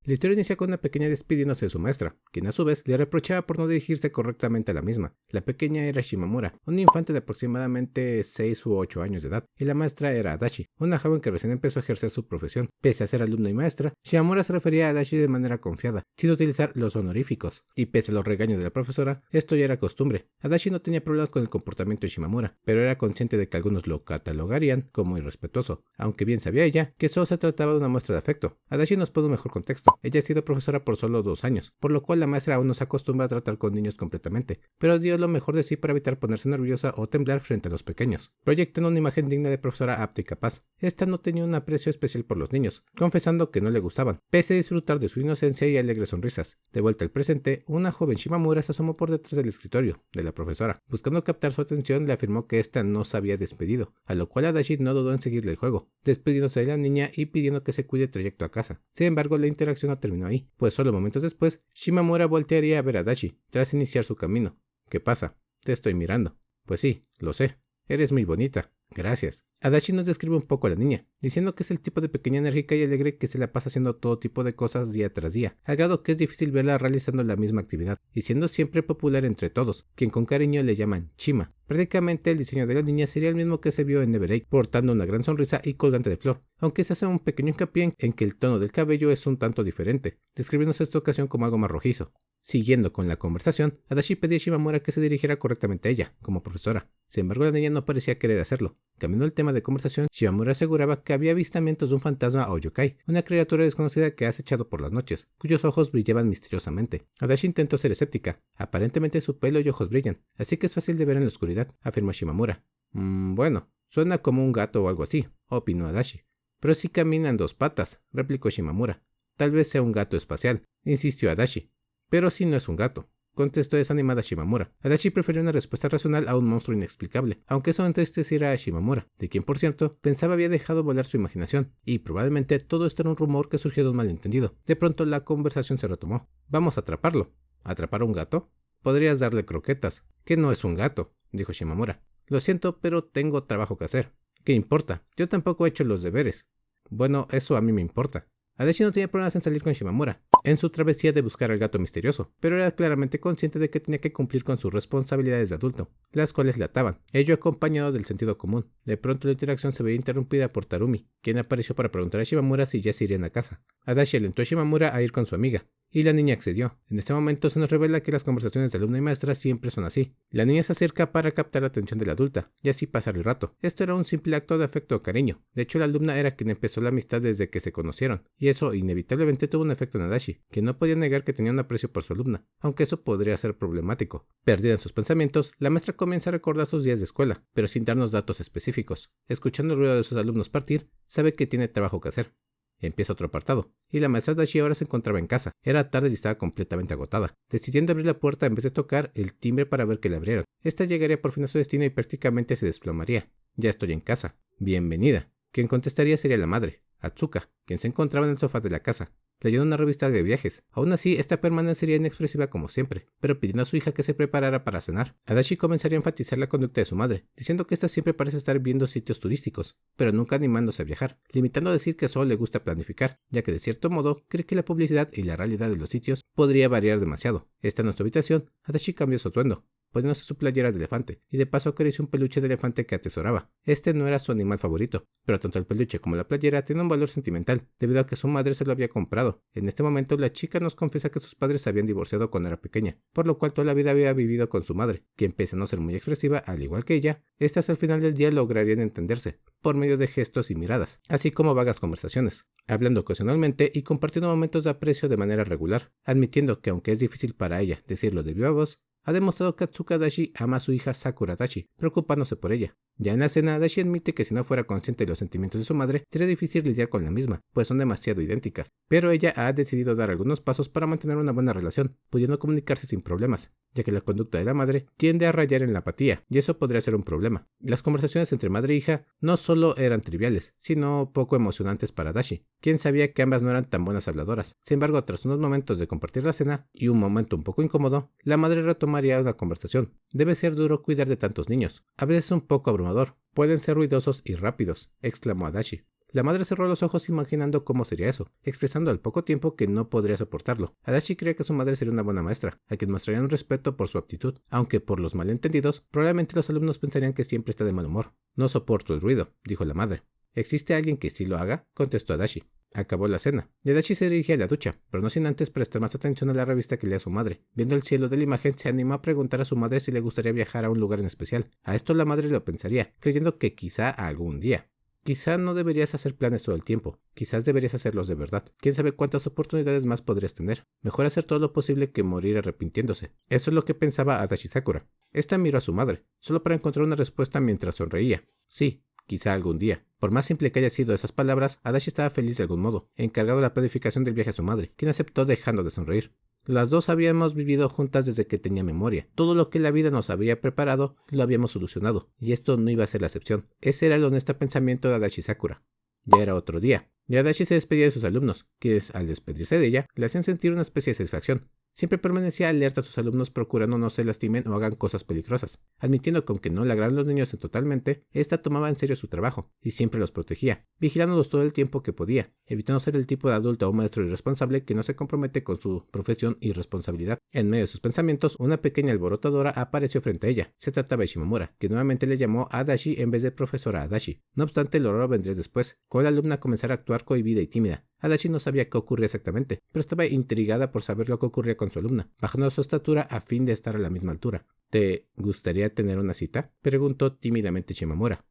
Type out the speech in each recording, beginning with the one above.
La historia inicia con una pequeña despidiéndose de su maestra, quien a su vez le reprochaba por no dirigirse correctamente a la misma. La pequeña era Shimamura, un infante de aproximadamente 6 u 8 años de edad, y la maestra era Adachi, una joven que recién empezó a ejercer su profesión. Pese a ser alumna y maestra, Shimamura se refería a Adachi de manera confiada, sin utilizar los honoríficos, y pese a los regaños de la profesora, esto ya era costumbre. Adachi no tenía problemas con el comportamiento de Shimamura, pero era consciente de que algunos lo catalogarían como irrespetuoso, aunque bien sabía ella que solo se trataba de una muestra de afecto. Adachi nos pone un mejor contexto. Ella ha sido profesora por solo 2 años, por lo cual la maestra aún no se acostumbra a tratar con niños completamente, pero dio lo mejor de sí para evitar ponerse nerviosa o temblar frente a los pequeños, proyectando una imagen digna de profesora apta y capaz. Esta no tenía un aprecio especial por los niños, confesando que no le gustaban, pese a disfrutar de su inocencia y alegres sonrisas. De vuelta al presente, una joven Shimamura se asomó por detrás del escritorio de la profesora. Buscando captar su atención, le afirmó que ésta no se había despedido, a lo cual Adachi no dudó en seguirle el juego, despidiéndose de la niña y pidiendo que se cuide el trayecto a casa. Sin embargo, la interacción no terminó ahí, pues solo momentos después, Shimamura voltearía a ver a Adachi, tras iniciar su camino. ¿Qué pasa? Te estoy mirando. Pues sí, lo sé. Eres muy bonita. Gracias. Adachi nos describe un poco a la niña, diciendo que es el tipo de pequeña enérgica y alegre que se la pasa haciendo todo tipo de cosas día tras día, al grado que es difícil verla realizando la misma actividad, y siendo siempre popular entre todos, quien con cariño le llaman Chima. Prácticamente el diseño de la niña sería el mismo que se vio en Neverake, portando una gran sonrisa y colgante de flor, aunque se hace un pequeño hincapié en que el tono del cabello es un tanto diferente, describiéndose esta ocasión como algo más rojizo. Siguiendo con la conversación, Adachi pedía a Shimamura que se dirigiera correctamente a ella, como profesora. Sin embargo, la niña no parecía querer hacerlo. Cambiando el tema de conversación, Shimamura aseguraba que había avistamientos de un fantasma o yokai, una criatura desconocida que ha acechado por las noches, cuyos ojos brillaban misteriosamente. Adachi intentó ser escéptica. Aparentemente su pelo y ojos brillan, así que es fácil de ver en la oscuridad, afirmó Shimamura. Bueno, suena como un gato o algo así, opinó Adachi. Pero sí camina en 2 patas, replicó Shimamura. Tal vez sea un gato espacial, insistió Adachi. Pero sí no es un gato, contestó desanimada Shimamura. Adachi prefirió una respuesta racional a un monstruo inexplicable, aunque eso entristeciera a Shimamura, de quien por cierto pensaba había dejado volar su imaginación, y probablemente todo esto era un rumor que surgió de un malentendido. De pronto la conversación se retomó. Vamos a atraparlo. ¿Atrapar a un gato? Podrías darle croquetas. Que no es un gato, dijo Shimamura. Lo siento, pero tengo trabajo que hacer. ¿Qué importa? Yo tampoco he hecho los deberes. Bueno, eso a mí me importa. Adachi no tenía problemas en salir con Shimamura, en su travesía de buscar al gato misterioso, pero era claramente consciente de que tenía que cumplir con sus responsabilidades de adulto, las cuales le ataban, ello acompañado del sentido común. De pronto la interacción se veía interrumpida por Tarumi, quien apareció para preguntar a Shimamura si ya se irían a casa. Adachi alentó a Shimamura a ir con su amiga, y la niña accedió. En este momento se nos revela que las conversaciones de alumna y maestra siempre son así. La niña se acerca para captar la atención de la adulta, y así pasar el rato. Esto era un simple acto de afecto o cariño. De hecho, la alumna era quien empezó la amistad desde que se conocieron, y eso inevitablemente tuvo un efecto en Adachi, que no podía negar que tenía un aprecio por su alumna, aunque eso podría ser problemático. Perdida en sus pensamientos, la maestra comienza a recordar sus días de escuela, pero sin darnos datos específicos. Escuchando el ruido de sus alumnos partir, sabe que tiene trabajo que hacer. Empieza otro apartado, y la maestra Adachi ahora se encontraba en casa. Era tarde y estaba completamente agotada, decidiendo abrir la puerta en vez de tocar el timbre para ver que le abrieran. Esta llegaría por fin a su destino y prácticamente se desplomaría. Ya estoy en casa. Bienvenida. Quien contestaría sería la madre, Atsuka, quien se encontraba en el sofá de la casa, leyendo una revista de viajes. Aún así, esta permanecería inexpresiva como siempre, pero pidiendo a su hija que se preparara para cenar. Adachi comenzaría a enfatizar la conducta de su madre, diciendo que ésta siempre parece estar viendo sitios turísticos, pero nunca animándose a viajar, limitando a decir que solo le gusta planificar, ya que de cierto modo cree que la publicidad y la realidad de los sitios podría variar demasiado. Estando en su habitación, Adachi cambió su atuendo, poniéndose su playera de elefante, y de paso acarició un peluche de elefante que atesoraba. Este no era su animal favorito, pero tanto el peluche como la playera tenían un valor sentimental, debido a que su madre se lo había comprado. En este momento la chica nos confiesa que sus padres se habían divorciado cuando era pequeña, por lo cual toda la vida había vivido con su madre, quien pese a no ser muy expresiva, al igual que ella, estas al final del día lograrían entenderse, por medio de gestos y miradas, así como vagas conversaciones, hablando ocasionalmente y compartiendo momentos de aprecio de manera regular, admitiendo que aunque es difícil para ella decirlo de viva voz, ha demostrado que Atsuka Adachi ama a su hija Sakura Adachi, preocupándose por ella. Ya en la cena, Adachi admite que si no fuera consciente de los sentimientos de su madre, sería difícil lidiar con la misma, pues son demasiado idénticas. Pero ella ha decidido dar algunos pasos para mantener una buena relación, pudiendo comunicarse sin problemas, ya que la conducta de la madre tiende a rayar en la apatía, y eso podría ser un problema. Las conversaciones entre madre e hija no solo eran triviales, sino poco emocionantes para Adachi, quien sabía que ambas no eran tan buenas habladoras. Sin embargo, tras unos momentos de compartir la cena, y un momento un poco incómodo, la madre retomaría una conversación. Debe ser duro cuidar de tantos niños, a veces un poco abrumador. Pueden ser ruidosos y rápidos, exclamó Adachi. La madre cerró los ojos imaginando cómo sería eso, expresando al poco tiempo que no podría soportarlo. Adachi creía que su madre sería una buena maestra, a quien mostraría un respeto por su aptitud, aunque por los malentendidos, probablemente los alumnos pensarían que siempre está de mal humor. No soporto el ruido, dijo la madre. ¿Existe alguien que sí lo haga?, contestó Adachi. Acabó la cena, y Adachi se dirigía a la ducha, pero no sin antes prestar más atención a la revista que leía su madre. Viendo el cielo de la imagen, se animó a preguntar a su madre si le gustaría viajar a un lugar en especial. A esto la madre lo pensaría, creyendo que quizá algún día. Quizá no deberías hacer planes todo el tiempo, quizás deberías hacerlos de verdad. Quién sabe cuántas oportunidades más podrías tener. Mejor hacer todo lo posible que morir arrepintiéndose. Eso es lo que pensaba Adachi Sakura. Esta miró a su madre, solo para encontrar una respuesta mientras sonreía. Sí, quizá algún día. Por más simple que haya sido esas palabras, Adachi estaba feliz de algún modo, encargado de la planificación del viaje a su madre, quien aceptó dejando de sonreír. Las dos habíamos vivido juntas desde que tenía memoria. Todo lo que la vida nos había preparado lo habíamos solucionado, y esto no iba a ser la excepción. Ese era el honesto pensamiento de Adachi Sakura. Ya era otro día, y Adachi se despedía de sus alumnos, quienes, al despedirse de ella, le hacían sentir una especie de satisfacción. Siempre permanecía alerta a sus alumnos procurando no se lastimen o hagan cosas peligrosas. Admitiendo que aunque no le agradaban los niños totalmente, esta tomaba en serio su trabajo, y siempre los protegía, vigilándolos todo el tiempo que podía, evitando ser el tipo de adulto o maestro irresponsable que no se compromete con su profesión y responsabilidad. En medio de sus pensamientos, una pequeña alborotadora apareció frente a ella. Se trataba de Shimamura, que nuevamente le llamó Adachi en vez de profesora Adachi. No obstante, lo raro vendría después, cuando la alumna comenzara a actuar cohibida y tímida. Adachi no sabía qué ocurría exactamente, pero estaba intrigada por saber lo que ocurría con su alumna, bajando su estatura a fin de estar a la misma altura. ¿Te gustaría tener una cita?, preguntó tímidamente Shimamura.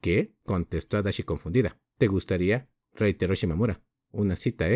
¿Qué?, contestó Adachi confundida. ¿Te gustaría?, reiteró Shimamura. Una cita,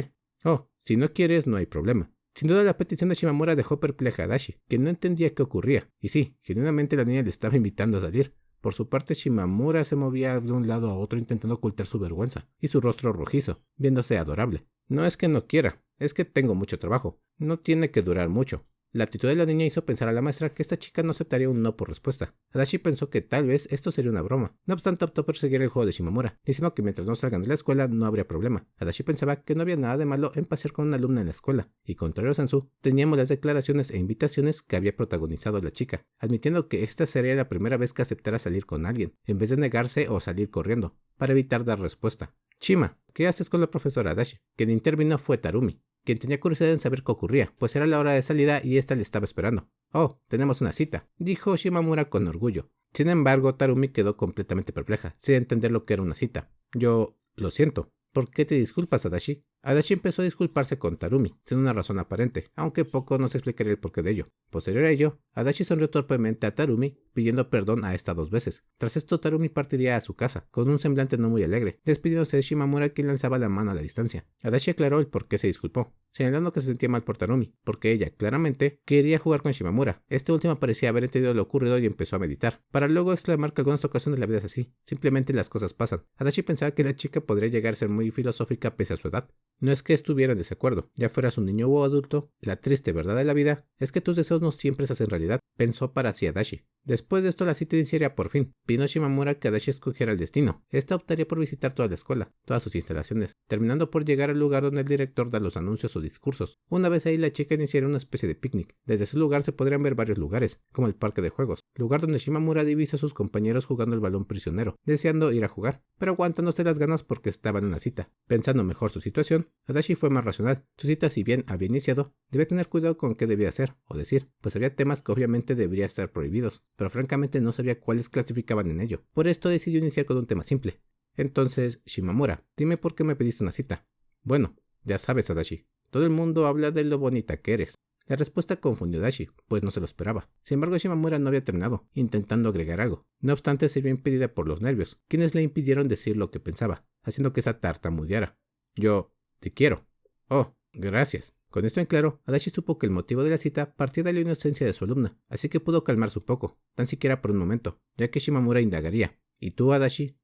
Oh, si no quieres, no hay problema. Sin duda la petición de Shimamura dejó perpleja a Adachi, que no entendía qué ocurría. Y sí, genuinamente la niña le estaba invitando a salir. Por su parte, Shimamura se movía de un lado a otro intentando ocultar su vergüenza, y su rostro rojizo, viéndose adorable. No es que no quiera, es que tengo mucho trabajo. No tiene que durar mucho. La actitud de la niña hizo pensar a la maestra que esta chica no aceptaría un no por respuesta. Adachi pensó que tal vez esto sería una broma. No obstante, optó por seguir el juego de Shimamura, diciendo que mientras no salgan de la escuela no habría problema. Adachi pensaba que no había nada de malo en pasear con una alumna en la escuela, y contrario a Sansu, teníamos las declaraciones e invitaciones que había protagonizado la chica, admitiendo que esta sería la primera vez que aceptara salir con alguien, en vez de negarse o salir corriendo, para evitar dar respuesta. Shima, ¿qué haces con la profesora Adachi? Quien intervino fue Tarumi, quien tenía curiosidad en saber qué ocurría, pues era la hora de salida y ésta le estaba esperando. Oh, tenemos una cita, dijo Shimamura con orgullo. Sin embargo, Tarumi quedó completamente perpleja, sin entender lo que era una cita. Yo lo siento. ¿Por qué te disculpas, Adachi? Adachi empezó a disculparse con Tarumi, sin una razón aparente, aunque poco nos explicaría el porqué de ello. Posterior a ello, Adachi sonrió torpemente a Tarumi, pidiendo perdón a esta 2 veces. Tras esto, Tarumi partiría a su casa, con un semblante no muy alegre, despidiéndose de Shimamura, quien lanzaba la mano a la distancia. Adachi aclaró el por qué se disculpó, señalando que se sentía mal por Tarumi, porque ella, claramente, quería jugar con Shimamura. Este último parecía haber entendido lo ocurrido y empezó a meditar, para luego exclamar que algunas ocasiones la vida es así, simplemente las cosas pasan. Adachi pensaba que la chica podría llegar a ser muy filosófica pese a su edad. No es que estuviera en desacuerdo, ya fueras un niño o adulto, la triste verdad de la vida es que tus deseos no siempre se hacen realidad, pensó para sí Adachi. Después de esto la cita iniciaría por fin. Vino Shimamura que Adachi escogiera el destino. Esta optaría por visitar toda la escuela, todas sus instalaciones, terminando por llegar al lugar donde el director da los anuncios o discursos. Una vez ahí la chica iniciaría una especie de picnic. Desde su lugar se podrían ver varios lugares, como el parque de juegos, lugar donde Shimamura divisó a sus compañeros jugando el balón prisionero, deseando ir a jugar, pero aguantándose las ganas porque estaba en una cita. Pensando mejor su situación, Adachi fue más racional. Su cita, si bien había iniciado, debía tener cuidado con qué debía hacer o decir, pues había temas que obviamente deberían estar prohibidos, pero francamente no sabía cuáles clasificaban en ello. Por esto decidió iniciar con un tema simple. Entonces, Shimamura, dime por qué me pediste una cita. Bueno, ya sabes, Adachi, todo el mundo habla de lo bonita que eres. La respuesta confundió a Adachi, pues no se lo esperaba. Sin embargo, Shimamura no había terminado, intentando agregar algo. No obstante, se vio impedida por los nervios, quienes le impidieron decir lo que pensaba, haciendo que esa tartamudeara. Yo te quiero. Oh, gracias. Con esto en claro, Adachi supo que el motivo de la cita partía de la inocencia de su alumna, así que pudo calmarse un poco, tan siquiera por un momento, ya que Shimamura indagaría. ¿Y tú, Adachi?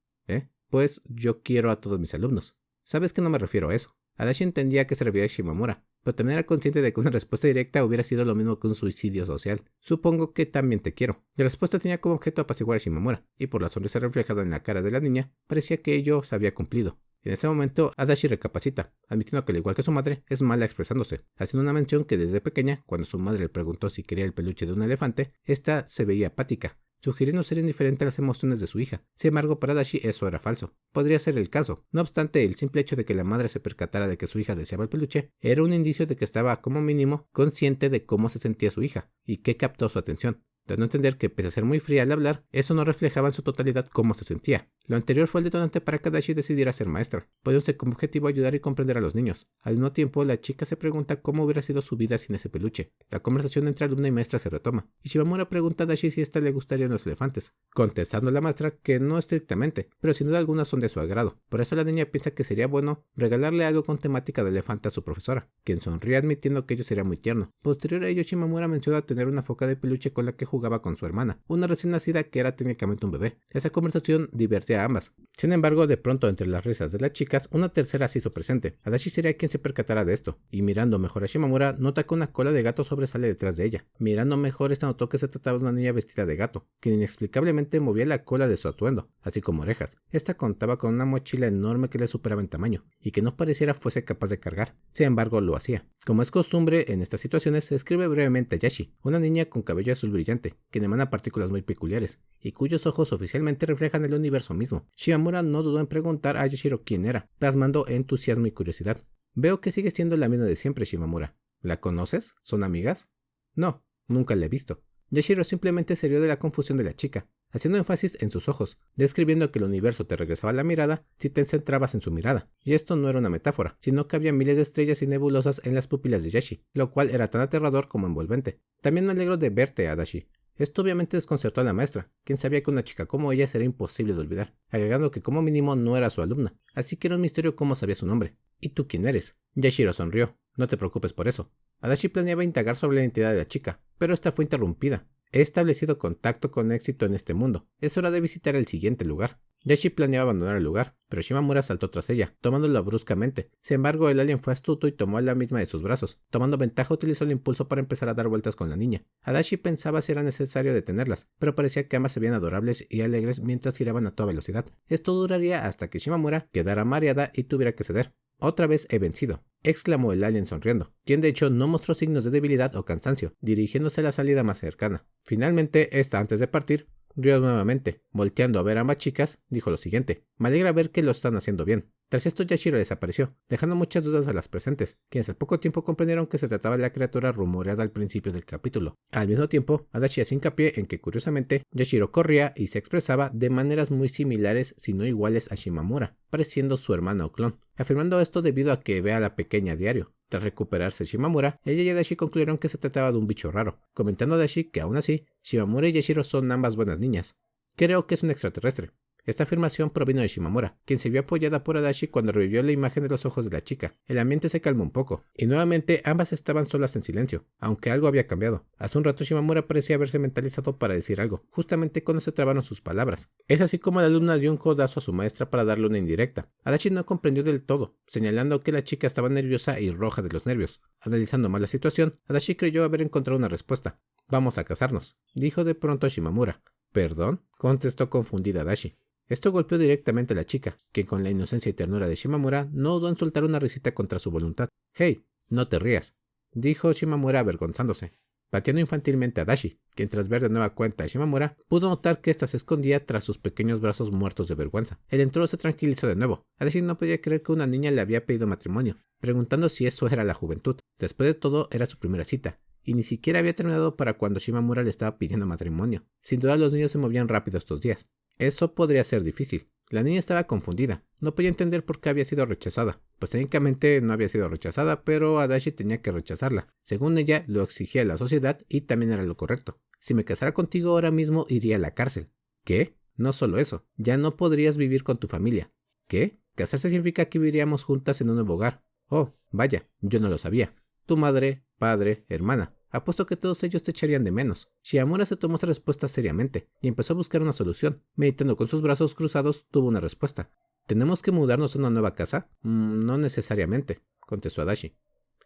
Pues yo quiero a todos mis alumnos. Sabes que no me refiero a eso. Adachi entendía a qué se refería Shimamura, pero también era consciente de que una respuesta directa hubiera sido lo mismo que un suicidio social. Supongo que también te quiero. La respuesta tenía como objeto apaciguar a Shimamura, y por la sonrisa reflejada en la cara de la niña, parecía que ello se había cumplido. En ese momento, Adachi recapacita, admitiendo que al igual que su madre, es mala expresándose, haciendo una mención que desde pequeña, cuando su madre le preguntó si quería el peluche de un elefante, esta se veía apática. sugiriendo ser indiferente a las emociones de su hija. Sin embargo, para Adachi eso era falso. Podría ser el caso. No obstante, el simple hecho de que la madre se percatara de que su hija deseaba el peluche era un indicio de que estaba, como mínimo, consciente de cómo se sentía su hija y que captó su atención, dando a entender que, pese a ser muy fría al hablar, eso no reflejaba en su totalidad cómo se sentía. Lo anterior fue el detonante para que Adachi decidiera ser maestra, poniéndose como objetivo ayudar y comprender a los niños. Al mismo tiempo, la chica se pregunta cómo hubiera sido su vida sin ese peluche. La conversación entre alumna y maestra se retoma, y Shimamura pregunta a Adachi si a esta le gustarían los elefantes, contestando a la maestra que no estrictamente, pero sin duda alguna son de su agrado. Por eso la niña piensa que sería bueno regalarle algo con temática de elefante a su profesora, quien sonríe admitiendo que ello sería muy tierno. Posterior a ello, Shimamura menciona tener una foca de peluche con la que jugaba con su hermana, una recién nacida que era técnicamente un bebé. Esa conversación divertía a ambas. Sin embargo, de pronto, entre las risas de las chicas, una tercera se hizo presente. Adachi sería quien se percatara de esto, y mirando mejor a Shimamura, nota que una cola de gato sobresale detrás de ella. Mirando mejor, esta notó que se trataba de una niña vestida de gato, quien inexplicablemente movía la cola de su atuendo, así como orejas. Esta contaba con una mochila enorme que le superaba en tamaño, y que no pareciera fuese capaz de cargar. Sin embargo, lo hacía. Como es costumbre en estas situaciones, se describe brevemente a Yashi, una niña con cabello azul brillante, quien emana partículas muy peculiares, y cuyos ojos oficialmente reflejan el universo mismo. Shimamura no dudó en preguntar a Yashiro quién era, plasmando entusiasmo y curiosidad. Veo que sigue siendo la misma de siempre, Shimamura. ¿La conoces? ¿Son amigas? No, nunca la he visto. Yashiro simplemente se rió de la confusión de la chica, haciendo énfasis en sus ojos, describiendo que el universo te regresaba la mirada si te centrabas en su mirada. Y esto no era una metáfora, sino que había miles de estrellas y nebulosas en las pupilas de Yashi, lo cual era tan aterrador como envolvente. También me alegro de verte, Adachi. Esto obviamente desconcertó a la maestra, quien sabía que una chica como ella sería imposible de olvidar, agregando que como mínimo no era su alumna, así que era un misterio cómo sabía su nombre. ¿Y tú quién eres? Yashiro sonrió. No te preocupes por eso. Adachi planeaba indagar sobre la identidad de la chica, pero esta fue interrumpida. He establecido contacto con éxito en este mundo. Es hora de visitar el siguiente lugar. Yashi planeaba abandonar el lugar, pero Shimamura saltó tras ella, tomándola bruscamente. Sin embargo, el alien fue astuto y tomó a la misma de sus brazos. Tomando ventaja, utilizó el impulso para empezar a dar vueltas con la niña. Adachi pensaba si era necesario detenerlas, pero parecía que ambas se veían adorables y alegres mientras giraban a toda velocidad. Esto duraría hasta que Shimamura quedara mareada y tuviera que ceder. Otra vez he vencido, exclamó el alien sonriendo, quien de hecho no mostró signos de debilidad o cansancio, dirigiéndose a la salida más cercana. Finalmente, esta antes de partir, rió nuevamente. Volteando a ver a ambas chicas, dijo lo siguiente: me alegra ver que lo están haciendo bien. Tras esto, Yashiro desapareció, dejando muchas dudas a las presentes, quienes al poco tiempo comprendieron que se trataba de la criatura rumoreada al principio del capítulo. Al mismo tiempo, Adachi hace hincapié en que, curiosamente, Yashiro corría y se expresaba de maneras muy similares, si no iguales, a Shimamura, pareciendo su hermana o clon, afirmando esto debido a que ve a la pequeña a diario. Tras recuperarse Shimamura, ella y Adachi concluyeron que se trataba de un bicho raro, comentando a Adachi que aún así, Shimamura y Yashiro son ambas buenas niñas. Creo que es un extraterrestre. Esta afirmación provino de Shimamura, quien se vio apoyada por Adachi cuando revivió la imagen de los ojos de la chica. El ambiente se calmó un poco, y nuevamente ambas estaban solas en silencio, aunque algo había cambiado. Hace un rato Shimamura parecía haberse mentalizado para decir algo, justamente cuando se trabaron sus palabras. Es así como la alumna dio un codazo a su maestra para darle una indirecta. Adachi no comprendió del todo, señalando que la chica estaba nerviosa y roja de los nervios. Analizando más la situación, Adachi creyó haber encontrado una respuesta. Vamos a casarnos, dijo de pronto a Shimamura. ¿Perdón?, contestó confundida Adachi. Esto golpeó directamente a la chica, quien con la inocencia y ternura de Shimamura no dudó en soltar una risita contra su voluntad. «Hey, no te rías», dijo Shimamura avergonzándose, pateando infantilmente a Adachi, quien tras ver de nueva cuenta a Shimamura, pudo notar que ésta se escondía tras sus pequeños brazos muertos de vergüenza. El entorno se tranquilizó de nuevo. Adachi no podía creer que una niña le había pedido matrimonio, preguntando si eso era la juventud. Después de todo, era su primera cita, y ni siquiera había terminado para cuando Shimamura le estaba pidiendo matrimonio. Sin duda los niños se movían rápido estos días. Eso podría ser difícil. La niña estaba confundida. No podía entender por qué había sido rechazada. Pues técnicamente no había sido rechazada, pero Adachi tenía que rechazarla. Según ella, lo exigía la sociedad y también era lo correcto. Si me casara contigo ahora mismo, iría a la cárcel. ¿Qué? No solo eso. Ya no podrías vivir con tu familia. ¿Qué? Casarse significa que viviríamos juntas en un nuevo hogar. Oh, vaya, yo no lo sabía. Tu madre, padre, hermana. Apuesto que todos ellos te echarían de menos. Shimamura se tomó esa respuesta seriamente y empezó a buscar una solución. Meditando con sus brazos cruzados, tuvo una respuesta. ¿Tenemos que mudarnos a una nueva casa? No necesariamente, contestó Adachi.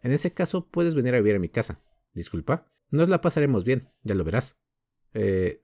En ese caso, puedes venir a vivir a mi casa. ¿Disculpa? Nos la pasaremos bien, ya lo verás.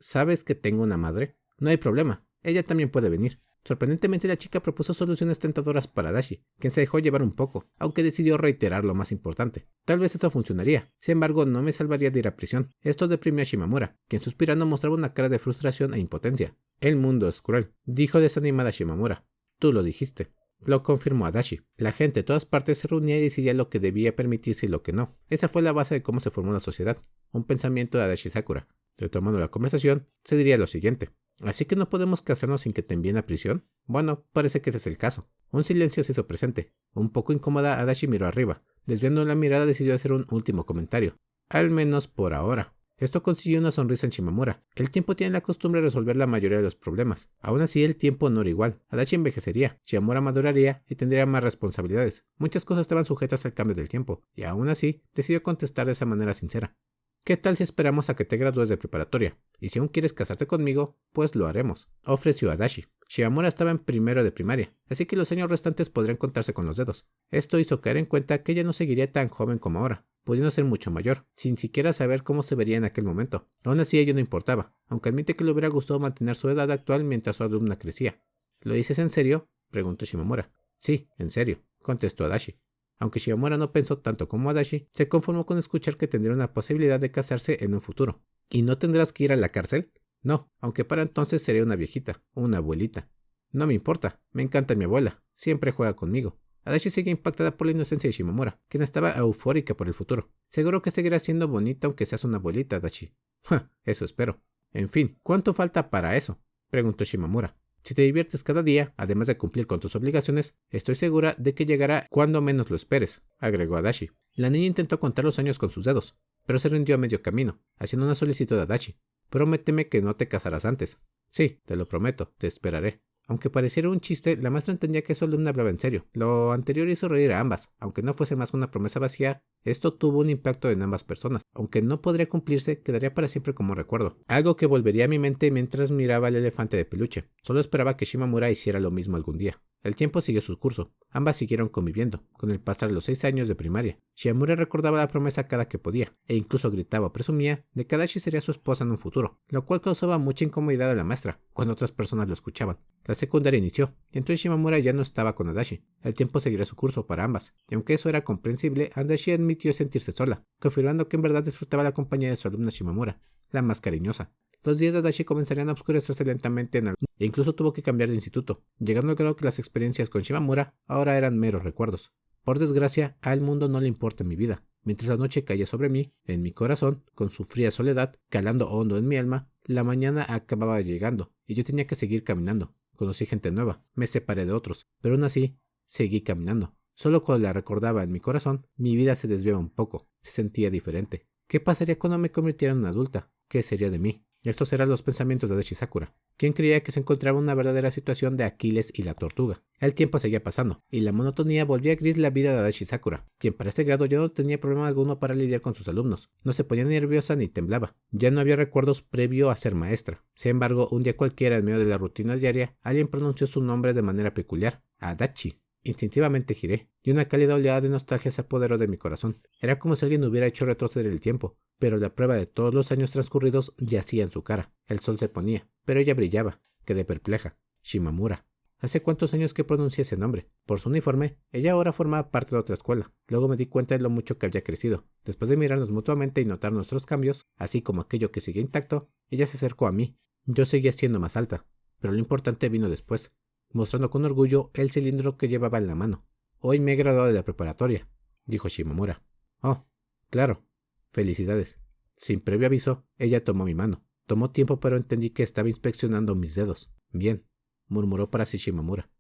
¿Sabes que tengo una madre? No hay problema, ella también puede venir. Sorprendentemente la chica propuso soluciones tentadoras para Adachi, quien se dejó llevar un poco, aunque decidió reiterar lo más importante. Tal vez eso funcionaría, sin embargo no me salvaría de ir a prisión. Esto deprimió a Shimamura, quien suspirando mostraba una cara de frustración e impotencia. El mundo es cruel, dijo desanimada Shimamura. Tú lo dijiste. Lo confirmó Adachi. La gente de todas partes se reunía y decidía lo que debía permitirse y lo que no. Esa fue la base de cómo se formó la sociedad. Un pensamiento de Adachi Sakura. Retomando la conversación, se diría lo siguiente. ¿Así que no podemos casarnos sin que te envíen a prisión? Bueno, parece que ese es el caso. Un silencio se hizo presente. Un poco incómoda, Adachi miró arriba. Desviando la mirada decidió hacer un último comentario. Al menos por ahora. Esto consiguió una sonrisa en Shimamura. El tiempo tiene la costumbre de resolver la mayoría de los problemas. Aún así, el tiempo no era igual. Adachi envejecería, Shimamura maduraría y tendría más responsabilidades. Muchas cosas estaban sujetas al cambio del tiempo, y aún así, decidió contestar de esa manera sincera. ¿Qué tal si esperamos a que te gradúes de preparatoria? Y si aún quieres casarte conmigo, pues lo haremos, ofreció Adachi. Shimamura estaba en primero de primaria, así que los años restantes podrían contarse con los dedos. Esto hizo caer en cuenta que ella no seguiría tan joven como ahora, pudiendo ser mucho mayor, sin siquiera saber cómo se vería en aquel momento. Aún así, a ello no importaba, aunque admite que le hubiera gustado mantener su edad actual mientras su alumna crecía. ¿Lo dices en serio?, preguntó Shimamura. Sí, en serio, contestó Adachi. Aunque Shimamura no pensó tanto como Adachi, se conformó con escuchar que tendría una posibilidad de casarse en un futuro. ¿Y no tendrás que ir a la cárcel? No, aunque para entonces sería una viejita, una abuelita. No me importa, me encanta mi abuela, siempre juega conmigo. Adachi seguía impactada por la inocencia de Shimamura, quien estaba eufórica por el futuro. Seguro que seguirá siendo bonita aunque seas una abuelita, Adachi. Ja, eso espero. En fin, ¿cuánto falta para eso?, preguntó Shimamura. Si te diviertes cada día, además de cumplir con tus obligaciones, estoy segura de que llegará cuando menos lo esperes, agregó Adachi. La niña intentó contar los años con sus dedos, pero se rindió a medio camino, haciendo una solicitud a Adachi. Prométeme que no te casarás antes. Sí, te lo prometo, te esperaré. Aunque pareciera un chiste, la maestra entendía que su alumna hablaba en serio. Lo anterior hizo reír a ambas, aunque no fuese más que una promesa vacía. Esto tuvo un impacto en ambas personas. Aunque no podría cumplirse, quedaría para siempre como recuerdo. Algo que volvería a mi mente mientras miraba el elefante de peluche. Solo esperaba que Shimamura hiciera lo mismo algún día. El tiempo siguió su curso. Ambas siguieron conviviendo, con el pasar de los 6 años de primaria. Shimamura recordaba la promesa cada que podía, e incluso gritaba o presumía de que Adachi sería su esposa en un futuro, lo cual causaba mucha incomodidad a la maestra, cuando otras personas lo escuchaban. La secundaria inició, y entonces Shimamura ya no estaba con Adachi. El tiempo seguiría su curso para ambas, y aunque eso era comprensible, Adachi admitió sentirse sola, confirmando que en verdad disfrutaba la compañía de su alumna Shimamura, la más cariñosa. Los días de Adachi comenzarían a oscurecerse lentamente e incluso tuvo que cambiar de instituto, llegando al grado que las experiencias con Shimamura ahora eran meros recuerdos. Por desgracia, al mundo no le importa mi vida. Mientras la noche caía sobre mí, en mi corazón, con su fría soledad, calando hondo en mi alma, la mañana acababa llegando, y yo tenía que seguir caminando. Conocí gente nueva, me separé de otros, pero aún así, seguí caminando. Solo cuando la recordaba en mi corazón, mi vida se desviaba un poco, se sentía diferente. ¿Qué pasaría cuando me convirtiera en una adulta? ¿Qué sería de mí? Estos eran los pensamientos de Adachi Sakura, quien creía que se encontraba en una verdadera situación de Aquiles y la tortuga. El tiempo seguía pasando, y la monotonía volvía gris la vida de Adachi Sakura, quien para este grado ya no tenía problema alguno para lidiar con sus alumnos. No se ponía nerviosa ni temblaba. Ya no había recuerdos previo a ser maestra. Sin embargo, un día cualquiera, en medio de la rutina diaria, alguien pronunció su nombre de manera peculiar, Adachi. Instintivamente giré, y una cálida oleada de nostalgia se apoderó de mi corazón. Era como si alguien hubiera hecho retroceder el tiempo, pero la prueba de todos los años transcurridos yacía en su cara. El sol se ponía, pero ella brillaba. Quedé perpleja. Shimamura. ¿Hace cuántos años que pronuncié ese nombre? Por su uniforme, ella ahora formaba parte de otra escuela. Luego me di cuenta de lo mucho que había crecido. Después de mirarnos mutuamente y notar nuestros cambios, así como aquello que seguía intacto, ella se acercó a mí. Yo seguía siendo más alta, pero lo importante vino después, mostrando con orgullo el cilindro que llevaba en la mano. Hoy me he graduado de la preparatoria, dijo Shimamura. Oh, claro. Felicidades. Sin previo aviso, ella tomó mi mano. Tomó tiempo, pero entendí que estaba inspeccionando mis dedos. Bien, murmuró para sí Shimamura.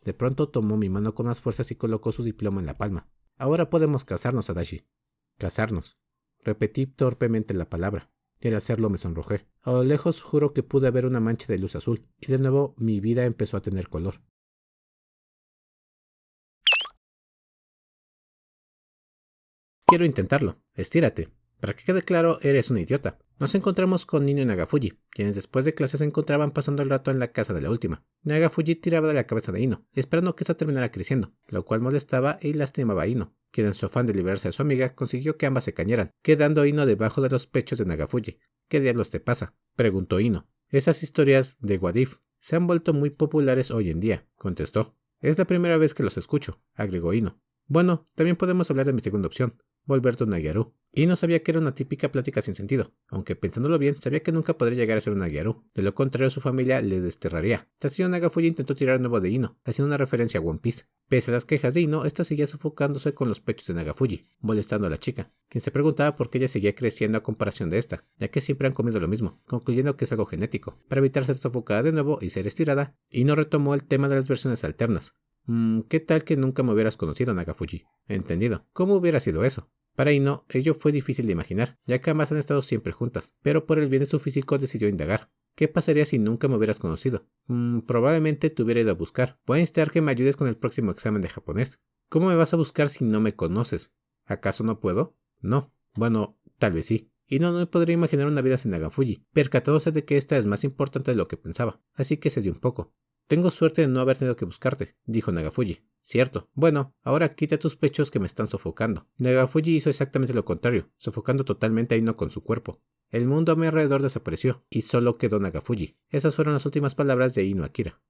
De pronto tomó mi mano con más fuerzas y colocó su diploma en la palma. Ahora podemos casarnos, Adachi. Casarnos. Repetí torpemente la palabra. Y al hacerlo me sonrojé. A lo lejos juro que pude ver una mancha de luz azul, y de nuevo mi vida empezó a tener color. Quiero intentarlo. Estírate. Para que quede claro, eres un idiota. Nos encontramos con Nino y Nagafuji, quienes después de clases se encontraban pasando el rato en la casa de la última. Nagafuji tiraba de la cabeza de Ino, esperando que esta terminara creciendo, lo cual molestaba y lastimaba a Ino, quien en su afán de librarse de su amiga consiguió que ambas se cañeran, quedando Ino debajo de los pechos de Nagafuji. ¿Qué diablos te pasa?, preguntó Ino. Esas historias de What If, Se han vuelto muy populares hoy en día, contestó. Es la primera vez que los escucho, agregó Ino. Bueno, también podemos hablar de mi segunda opción, volverte una gyaru. Ino sabía que era una típica plática sin sentido, aunque pensándolo bien, sabía que nunca podría llegar a ser una gyaru. De lo contrario, su familia le desterraría. Tatsuya Nagafuji intentó tirar de nuevo de Ino, haciendo una referencia a One Piece. Pese a las quejas de Ino, esta seguía sofocándose con los pechos de Nagafuji, molestando a la chica, quien se preguntaba por qué ella seguía creciendo a comparación de esta, ya que siempre han comido lo mismo, concluyendo que es algo genético. Para evitar ser sofocada de nuevo y ser estirada, Ino retomó el tema de las versiones alternas. ¿Qué tal que nunca me hubieras conocido, Nagafuji? Entendido. ¿Cómo hubiera sido eso? Para Ino, ello fue difícil de imaginar, ya que ambas han estado siempre juntas, pero por el bien de su físico decidió indagar. ¿Qué pasaría si nunca me hubieras conocido? Probablemente te hubiera ido a buscar. Voy a instar que me ayudes con el próximo examen de japonés. ¿Cómo me vas a buscar si no me conoces? ¿Acaso no puedo? No. Bueno, tal vez sí. Ino no podría imaginar una vida sin Nagafuji, percatándose de que esta es más importante de lo que pensaba, así que cedió un poco. Tengo suerte de no haber tenido que buscarte, dijo Nagafuji. Cierto. Bueno, ahora quita tus pechos que me están sofocando. Nagafuji hizo exactamente lo contrario, sofocando totalmente a Ino con su cuerpo. El mundo a mi alrededor desapareció, y solo quedó Nagafuji. Esas fueron las últimas palabras de Ino Akira.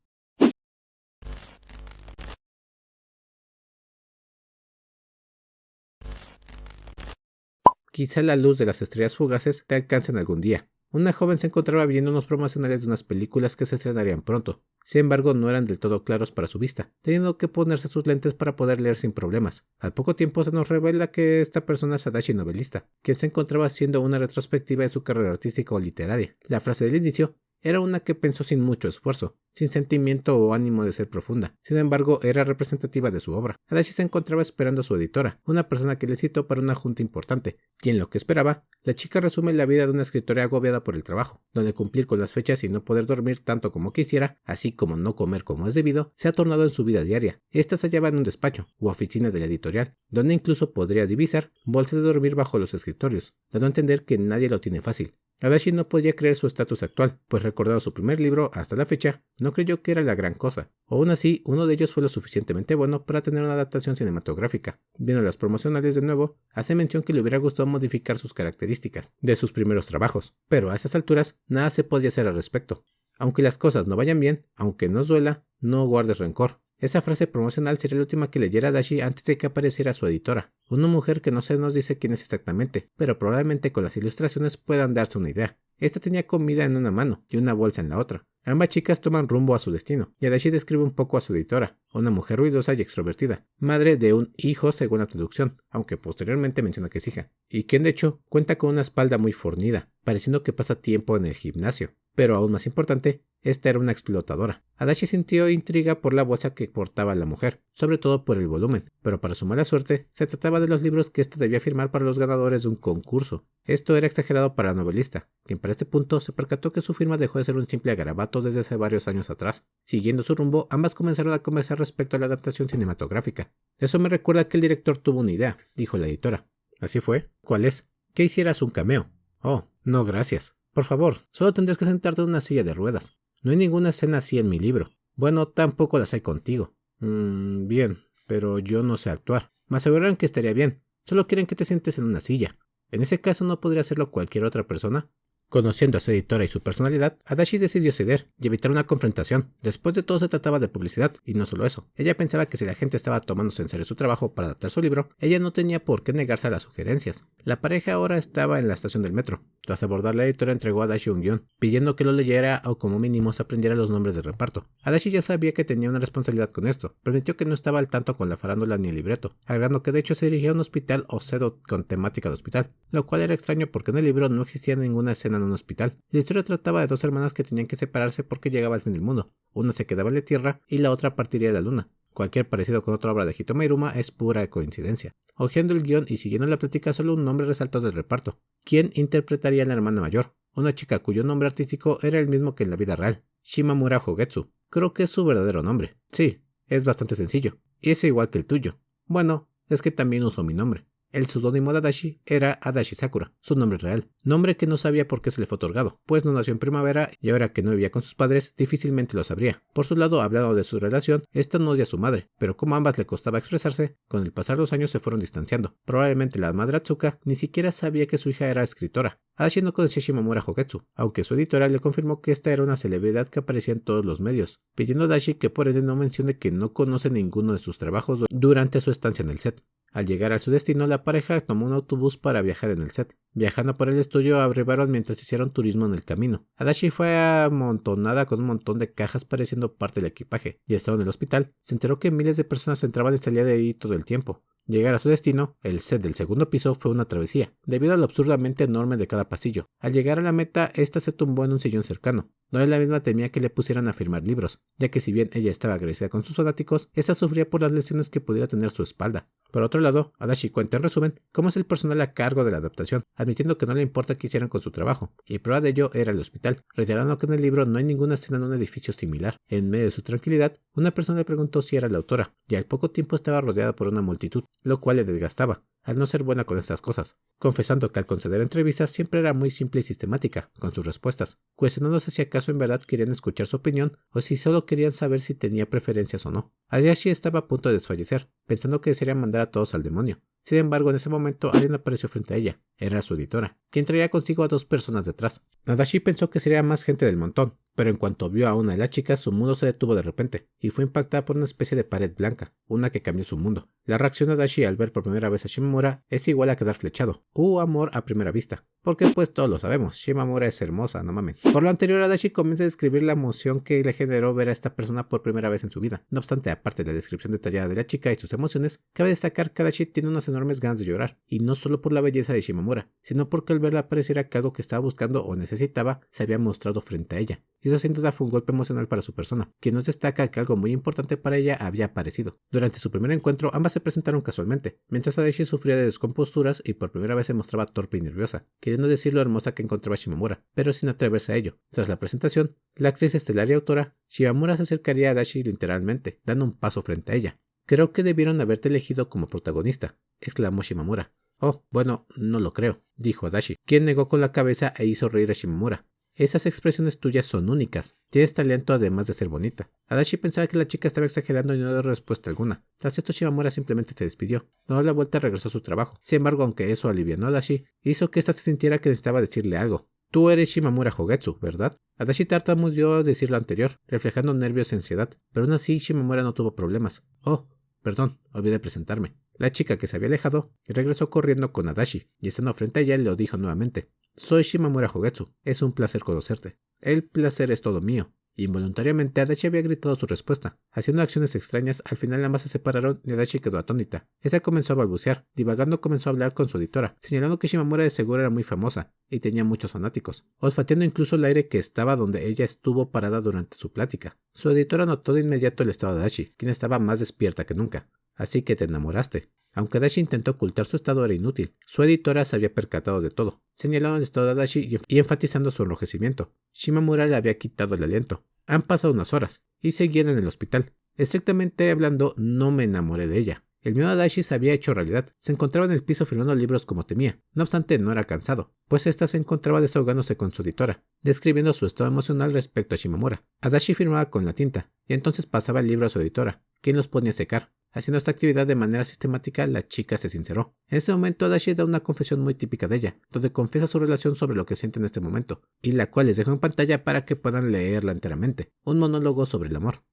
Quizá la luz de las estrellas fugaces te alcancen algún día. Una joven se encontraba viendo unos promocionales de unas películas que se estrenarían pronto. Sin embargo, no eran del todo claros para su vista, teniendo que ponerse sus lentes para poder leer sin problemas. Al poco tiempo se nos revela que esta persona es Adachi, novelista, quien se encontraba haciendo una retrospectiva de su carrera artística o literaria. La frase del inicio era una que pensó sin mucho esfuerzo, sin sentimiento o ánimo de ser profunda. Sin embargo, era representativa de su obra. Adachi se encontraba esperando a su editora, una persona que le citó para una junta importante, y en lo que esperaba, la chica resume la vida de una escritora agobiada por el trabajo, donde cumplir con las fechas y no poder dormir tanto como quisiera, así como no comer como es debido, se ha tornado en su vida diaria. Esta se hallaba en un despacho, u oficina de la editorial, donde incluso podría divisar bolsas de dormir bajo los escritorios, dando a entender que nadie lo tiene fácil. Adachi no podía creer su estatus actual, pues recordando su primer libro hasta la fecha, no creyó que era la gran cosa. Aún así, uno de ellos fue lo suficientemente bueno para tener una adaptación cinematográfica. Viendo las promocionales de nuevo, hace mención que le hubiera gustado modificar sus características de sus primeros trabajos, pero a esas alturas nada se podía hacer al respecto. Aunque las cosas no vayan bien, aunque nos duela, no guardes rencor. Esa frase promocional sería la última que leyera Adachi antes de que apareciera su editora, una mujer que no se nos dice quién es exactamente, pero probablemente con las ilustraciones puedan darse una idea. Esta tenía comida en una mano y una bolsa en la otra. Ambas chicas toman rumbo a su destino, y Adachi describe un poco a su editora, una mujer ruidosa y extrovertida, madre de un hijo según la traducción, aunque posteriormente menciona que es hija, y quien de hecho cuenta con una espalda muy fornida, pareciendo que pasa tiempo en el gimnasio. Pero aún más importante, esta era una explotadora. Adachi sintió intriga por la bolsa que portaba la mujer, sobre todo por el volumen, pero para su mala suerte, se trataba de los libros que ésta debía firmar para los ganadores de un concurso. Esto era exagerado para la novelista, quien para este punto se percató que su firma dejó de ser un simple garabato desde hace varios años atrás. Siguiendo su rumbo, ambas comenzaron a conversar respecto a la adaptación cinematográfica. Eso me recuerda que el director tuvo una idea, dijo la editora. ¿Así fue? ¿Cuál es? Que hicieras un cameo. Oh, no gracias. Por favor, solo tendrás que sentarte en una silla de ruedas. No hay ninguna escena así en mi libro. Bueno, tampoco las hay contigo. Bien, pero yo no sé actuar. Me aseguraron que estaría bien. Solo quieren que te sientes en una silla. ¿En ese caso no podría hacerlo cualquier otra persona? Conociendo a su editora y su personalidad, Adachi decidió ceder y evitar una confrontación. Después de todo se trataba de publicidad, y no solo eso. Ella pensaba que si la gente estaba tomándose en serio su trabajo para adaptar su libro, ella no tenía por qué negarse a las sugerencias. La pareja ahora estaba en la estación del metro. Tras abordar la editora entregó a Adachi un guión, pidiendo que lo leyera o como mínimo se aprendiera los nombres del reparto. Adachi ya sabía que tenía una responsabilidad con esto, pero admitió que no estaba al tanto con la farándula ni el libreto, agregando que de hecho se dirigía a un hospital o sede con temática de hospital, lo cual era extraño porque en el libro no existía ninguna escena en un hospital. La historia trataba de dos hermanas que tenían que separarse porque llegaba el fin del mundo. Una se quedaba en la Tierra y la otra partiría de la Luna. Cualquier parecido con otra obra de Hitomi Iruma es pura coincidencia. Hojeando el guión y siguiendo la plática, solo un nombre resaltó del reparto. ¿Quién interpretaría a la hermana mayor? Una chica cuyo nombre artístico era el mismo que en la vida real, Shimamura Hogetsu. Creo que es su verdadero nombre. Sí, es bastante sencillo. Y es igual que el tuyo. Bueno, es que también usó mi nombre. El seudónimo de Adachi era Adachi Sakura, su nombre real, nombre que no sabía por qué se le fue otorgado, pues no nació en primavera y ahora que no vivía con sus padres, difícilmente lo sabría. Por su lado, hablando de su relación, esta no odia a su madre, pero como a ambas le costaba expresarse, con el pasar de los años se fueron distanciando. Probablemente la madre Atsuka ni siquiera sabía que su hija era escritora. Adachi no conocía a Shimamura Hogetsu, aunque su editora le confirmó que esta era una celebridad que aparecía en todos los medios, pidiendo a Adachi que por ende no mencione que no conoce ninguno de sus trabajos durante su estancia en el set. Al llegar a su destino, la pareja tomó un autobús para viajar en el set. Viajando por el estudio, arribaron mientras hicieron turismo en el camino. Adachi fue amontonada con un montón de cajas pareciendo parte del equipaje, y estando en el hospital, se enteró que miles de personas entraban y salían de ahí todo el tiempo. Llegar a su destino, el set del segundo piso, fue una travesía, debido a lo absurdamente enorme de cada pasillo. Al llegar a la meta, esta se tumbó en un sillón cercano. No es la misma temía que le pusieran a firmar libros, ya que si bien ella estaba agradecida con sus fanáticos, esta sufría por las lesiones que pudiera tener su espalda. Por otro lado, Adachi cuenta en resumen cómo es el personal a cargo de la adaptación, admitiendo que no le importa qué hicieran con su trabajo, y prueba de ello era el hospital, reiterando que en el libro no hay ninguna escena en un edificio similar. En medio de su tranquilidad, una persona le preguntó si era la autora, y al poco tiempo estaba rodeada por una multitud, lo cual le desgastaba, al no ser buena con estas cosas, confesando que al conceder entrevistas siempre era muy simple y sistemática con sus respuestas, cuestionándose si acaso en verdad querían escuchar su opinión o si solo querían saber si tenía preferencias o no. Adachi estaba a punto de desfallecer, pensando que desearía mandar a todos al demonio. Sin embargo, en ese momento alguien apareció frente a ella. Era su editora, quien traía consigo a 2 personas detrás. Adachi pensó que sería más gente del montón, pero en cuanto vio a una de las chicas, su mundo se detuvo de repente, y fue impactada por una especie de pared blanca, una que cambió su mundo. La reacción de Adachi al ver por primera vez a Shimamura es igual a quedar flechado, amor a primera vista. Porque pues todos lo sabemos, Shimamura es hermosa, no mamen. Por lo anterior, Adachi comienza a describir la emoción que le generó ver a esta persona por primera vez en su vida. No obstante, aparte de la descripción detallada de la chica y sus emociones, cabe destacar que Adachi tiene unas enormes ganas de llorar, y no solo por la belleza de Shimamura, sino porque al verla pareciera que algo que estaba buscando o necesitaba se había mostrado frente a ella. Y eso sin duda fue un golpe emocional para su persona, quien nos destaca que algo muy importante para ella había aparecido. Durante su primer encuentro, ambas se presentaron casualmente, mientras Adachi sufría de descomposturas y por primera vez se mostraba torpe y nerviosa, queriendo decir lo hermosa que encontraba Shimamura, pero sin atreverse a ello. Tras la presentación, la actriz estelar y autora, Shimamura se acercaría a Adachi literalmente, dando un paso frente a ella. «Creo que debieron haberte elegido como protagonista», exclamó Shimamura. «Oh, bueno, no lo creo», dijo Adachi, quien negó con la cabeza e hizo reír a Shimamura. «Esas expresiones tuyas son únicas. Tienes talento además de ser bonita». Adachi pensaba que la chica estaba exagerando y no dio respuesta alguna. Tras esto, Shimamura simplemente se despidió. Dando la vuelta, regresó a su trabajo. Sin embargo, aunque eso alivianó a Adachi, hizo que ésta se sintiera que necesitaba decirle algo. «Tú eres Shimamura Hogetsu, ¿verdad?». Adachi tartamudeó al decir lo anterior, reflejando nervios y ansiedad, pero aún así Shimamura no tuvo problemas. «Oh, perdón, olvidé presentarme». La chica, que se había alejado, regresó corriendo con Adachi, y estando frente a ella lo dijo nuevamente. «Soy Shimamura Hogetsu, es un placer conocerte». «El placer es todo mío». Involuntariamente Adachi había gritado su respuesta. Haciendo acciones extrañas, al final ambas se separaron y Adachi quedó atónita. Esta comenzó a balbucear, divagando comenzó a hablar con su editora, señalando que Shimamura de seguro era muy famosa y tenía muchos fanáticos, olfateando incluso el aire que estaba donde ella estuvo parada durante su plática. Su editora notó de inmediato el estado de Adachi, quien estaba más despierta que nunca. «Así que te enamoraste». Aunque Adachi intentó ocultar su estado, era inútil. Su editora se había percatado de todo, señalando el estado de Adachi y enfatizando su enrojecimiento. Shimamura le había quitado el aliento. Han pasado unas horas, y seguían en el hospital. Estrictamente hablando, no me enamoré de ella. El miedo de Adachi se había hecho realidad. Se encontraba en el piso firmando libros como temía. No obstante, no era cansado, pues ésta se encontraba desahogándose con su editora, describiendo su estado emocional respecto a Shimamura. Adachi firmaba con la tinta, y entonces pasaba el libro a su editora, quien los ponía a secar. Haciendo esta actividad de manera sistemática, la chica se sinceró. En ese momento, Adachi da una confesión muy típica de ella, donde confiesa su relación sobre lo que siente en este momento, y la cual les dejo en pantalla para que puedan leerla enteramente. Un monólogo sobre el amor.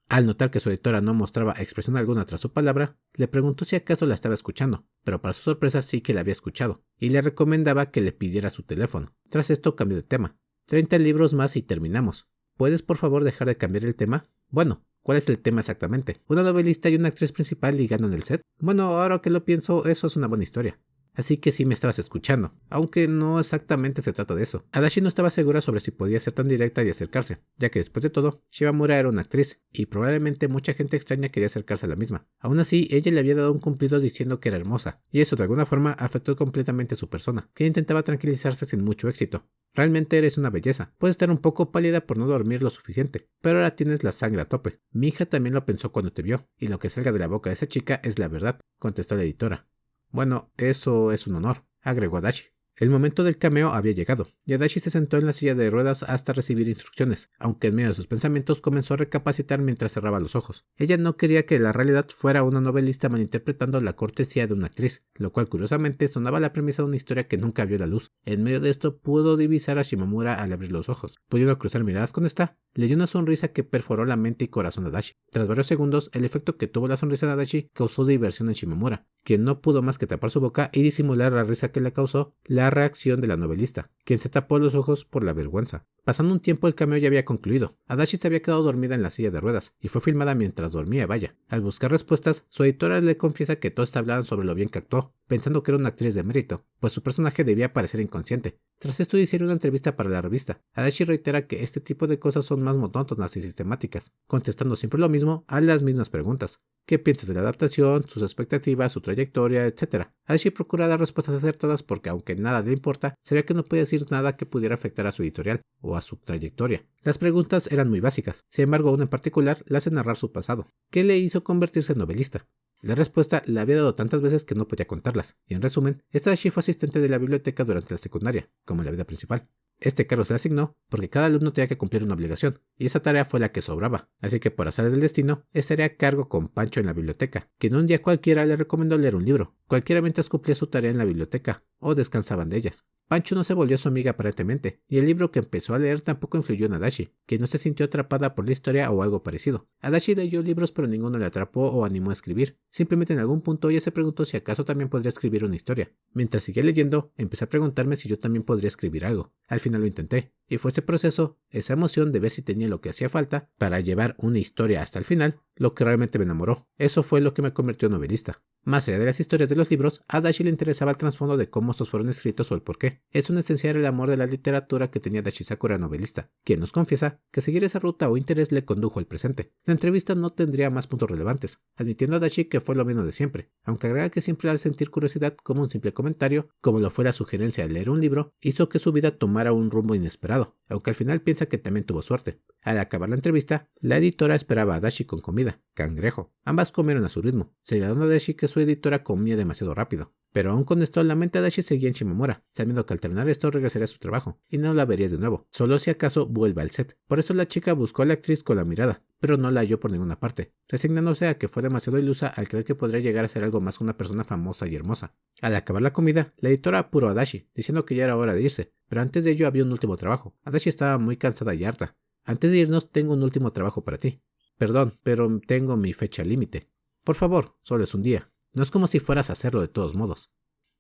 Al notar que su editora no mostraba expresión alguna tras su palabra, le preguntó si acaso la estaba escuchando, pero para su sorpresa sí que la había escuchado, y le recomendaba que le pidiera su teléfono. Tras esto cambió de tema. 30 libros más y terminamos. ¿Puedes por favor dejar de cambiar el tema? Bueno, ¿cuál es el tema exactamente? ¿Una novelista y una actriz principal ligando en el set? Bueno, ahora que lo pienso, eso es una buena historia. Así que sí me estabas escuchando, aunque no exactamente se trata de eso. Adachi no estaba segura sobre si podía ser tan directa y acercarse, ya que después de todo, Shimamura era una actriz, y probablemente mucha gente extraña quería acercarse a la misma. Aún así, ella le había dado un cumplido diciendo que era hermosa, y eso de alguna forma afectó completamente a su persona, que intentaba tranquilizarse sin mucho éxito. Realmente eres una belleza, puedes estar un poco pálida por no dormir lo suficiente, pero ahora tienes la sangre a tope. Mi hija también lo pensó cuando te vio, y lo que salga de la boca de esa chica es la verdad, contestó la editora. Bueno, eso es un honor, agregó Adachi. El momento del cameo había llegado, y Adachi se sentó en la silla de ruedas hasta recibir instrucciones, aunque en medio de sus pensamientos comenzó a recapacitar mientras cerraba los ojos. Ella no quería que la realidad fuera una novelista malinterpretando la cortesía de una actriz, lo cual curiosamente sonaba la premisa de una historia que nunca vio la luz. En medio de esto pudo divisar a Shimamura al abrir los ojos. Pudiendo cruzar miradas con esta, le dio una sonrisa que perforó la mente y corazón de Adachi. Tras varios segundos, el efecto que tuvo la sonrisa de Adachi causó diversión en Shimamura, quien no pudo más que tapar su boca y disimular la risa que le causó la reacción de la novelista, quien se tapó los ojos por la vergüenza. Pasando un tiempo, el cameo ya había concluido. Adachi se había quedado dormida en la silla de ruedas y fue filmada mientras dormía, vaya. Al buscar respuestas, su editora le confiesa que todos hablaban sobre lo bien que actuó, pensando que era una actriz de mérito, pues su personaje debía parecer inconsciente. Tras esto hicieron una entrevista para la revista. Adachi reitera que este tipo de cosas son más monótonas y sistemáticas, contestando siempre lo mismo a las mismas preguntas. ¿Qué piensas de la adaptación, sus expectativas, su trayectoria, etcétera? Adachi procura dar respuestas acertadas porque aunque nada le importa, sabía que no podía decir nada que pudiera afectar a su editorial o a su trayectoria. Las preguntas eran muy básicas, sin embargo una en particular la hace narrar su pasado. ¿Qué le hizo convertirse en novelista? La respuesta la había dado tantas veces que no podía contarlas, y en resumen, Adachi fue asistente de la biblioteca durante la secundaria, como en la vida principal. Este cargo se le asignó porque cada alumno tenía que cumplir una obligación, y esa tarea fue la que sobraba, así que por azares del destino, estaría a cargo con Pancho en la biblioteca, quien un día cualquiera le recomendó leer un libro, cualquiera mientras cumplía su tarea en la biblioteca, o descansaban de ellas. Pancho no se volvió su amiga aparentemente, y el libro que empezó a leer tampoco influyó en Adachi, quien no se sintió atrapada por la historia o algo parecido. Adachi leyó libros pero ninguno le atrapó o animó a escribir, simplemente en algún punto ella se preguntó si acaso también podría escribir una historia. Mientras seguía leyendo, empecé a preguntarme si yo también podría escribir algo. Al final lo intenté, y fue ese proceso, esa emoción de ver si tenía lo que hacía falta para llevar una historia hasta el final, lo que realmente me enamoró. Eso fue lo que me convirtió en novelista. Más allá de las historias de los libros, a Adachi le interesaba el trasfondo de cómo estos fueron escritos o el porqué. Es una esencial el amor de la literatura que tenía Adachi Sakura, novelista, quien nos confiesa que seguir esa ruta o interés le condujo al presente. La entrevista no tendría más puntos relevantes, admitiendo a Adachi que fue lo mismo de siempre, aunque agrega que siempre al sentir curiosidad como un simple comentario, como lo fue la sugerencia de leer un libro, hizo que su vida tomara un rumbo inesperado, aunque al final piensa que también tuvo suerte. Al acabar la entrevista, la editora esperaba a Adachi con comida, cangrejo. Ambas comieron a su ritmo, señalando a Adachi que su editora comía demasiado rápido. Pero aún con esto, la mente de Adachi seguía en Shimamura, sabiendo que al terminar esto regresaría a su trabajo, y no la vería de nuevo, solo si acaso vuelve al set. Por eso la chica buscó a la actriz con la mirada, pero no la halló por ninguna parte, resignándose a que fue demasiado ilusa al creer que podría llegar a ser algo más que una persona famosa y hermosa. Al acabar la comida, la editora apuró a Adachi, diciendo que ya era hora de irse, pero antes de ello había un último trabajo. Adachi estaba muy cansada y harta. Antes de irnos, tengo un último trabajo para ti. Perdón, pero tengo mi fecha límite. Por favor, solo es un día. No es como si fueras a hacerlo de todos modos.